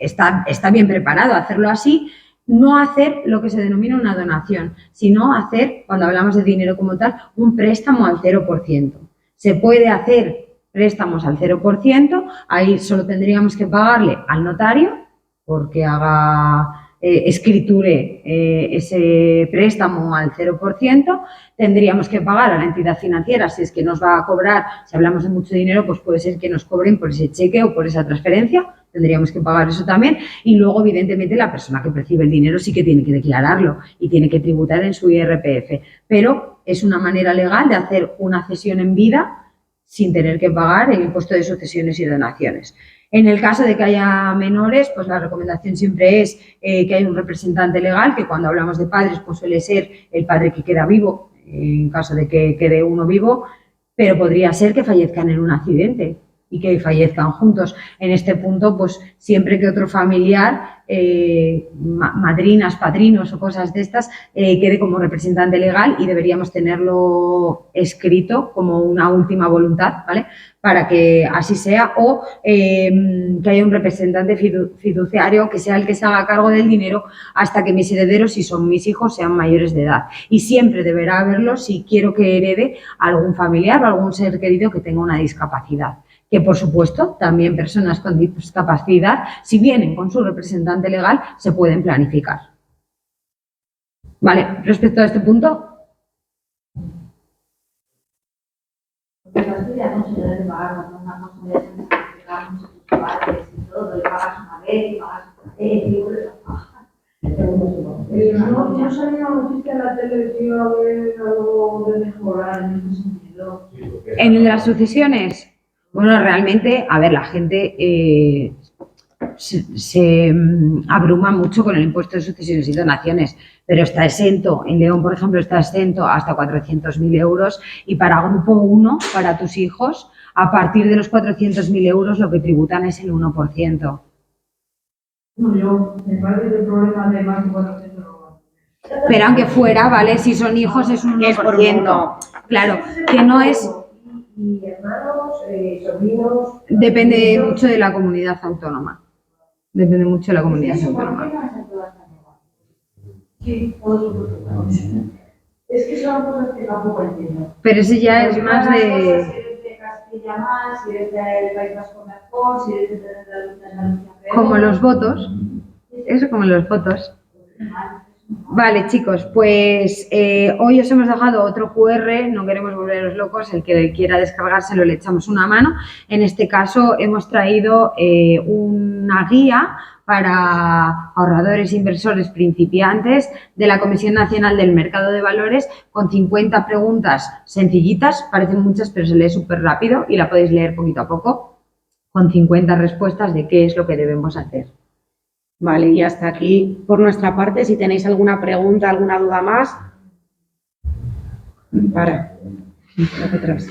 está bien preparado a hacerlo así. No hacer lo que se denomina una donación, sino hacer, cuando hablamos de dinero como tal, un préstamo al 0%. Se puede hacer préstamos al 0%, ahí solo tendríamos que pagarle al notario porque escriture ese préstamo al 0%, tendríamos que pagar a la entidad financiera si es que nos va a cobrar, si hablamos de mucho dinero, pues puede ser que nos cobren por ese cheque o por esa transferencia, tendríamos que pagar eso también, y luego evidentemente la persona que percibe el dinero sí que tiene que declararlo y tiene que tributar en su IRPF, pero es una manera legal de hacer una cesión en vida sin tener que pagar el impuesto de sucesiones y donaciones. En el caso de que haya menores, pues la recomendación siempre es que haya un representante legal, que cuando hablamos de padres, pues suele ser el padre que queda vivo, en caso de que quede uno vivo, pero podría ser que fallezcan en un accidente y que fallezcan juntos. En este punto, pues siempre que otro familiar, madrinas, padrinos o cosas de estas, quede como representante legal y deberíamos tenerlo escrito como una última voluntad, ¿vale? Para que así sea, o que haya un representante fiduciario que sea el que se haga cargo del dinero hasta que mis herederos, si son mis hijos, sean mayores de edad. Y siempre deberá haberlo si quiero que herede algún familiar o algún ser querido que tenga una discapacidad. Que, por supuesto, también personas con discapacidad, si vienen con su representante legal, se pueden planificar. ¿Vale? Respecto a este punto. Porque la estudia no se debe pagar cuando una cosa de esas, que pagas muchos padres y todo, y pagas una vez, y pagas y vuelves a pagar. No salía una noticia en la televisión algo de mejorar en ese sentido. En el de las sucesiones, bueno, realmente, a ver, la gente se abruma mucho con el impuesto de sucesiones y donaciones, pero está exento, en León, por ejemplo, está exento hasta 400.000 euros y para grupo 1, para tus hijos, a partir de los 400.000 euros lo que tributan es el 1%. No, yo me parece que el problema de más de 400 euros. Pero aunque fuera, ¿vale? Si son hijos es un 1%. Claro, que no es... Y hermanos, sobrinos... Depende mucho de la comunidad autónoma. Depende mucho de la comunidad autónoma. Sí, es que son cosas que tampoco entiendo. Pero ese ya es más Si de... eres de Castilla más, si eres del País Vasco mejor, si eres de Andalucía peor. Como los votos. Eso como los votos. Vale, chicos, pues hoy os hemos dejado otro QR, no queremos volveros locos, el que quiera descargárselo le echamos una mano. En este caso hemos traído una guía para ahorradores e inversores principiantes de la Comisión Nacional del Mercado de Valores con 50 preguntas sencillitas, parecen muchas pero se lee súper rápido y la podéis leer poquito a poco, con 50 respuestas de qué es lo que debemos hacer. Vale, y hasta aquí por nuestra parte. Si tenéis alguna pregunta, alguna duda más. Para atrás.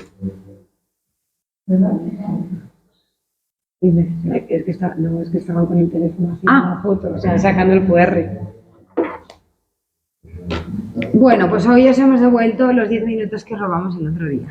Es que estaban con el teléfono haciendo una foto, o sea, sacando el QR. Bueno, pues hoy os hemos devuelto los 10 minutos que robamos el otro día.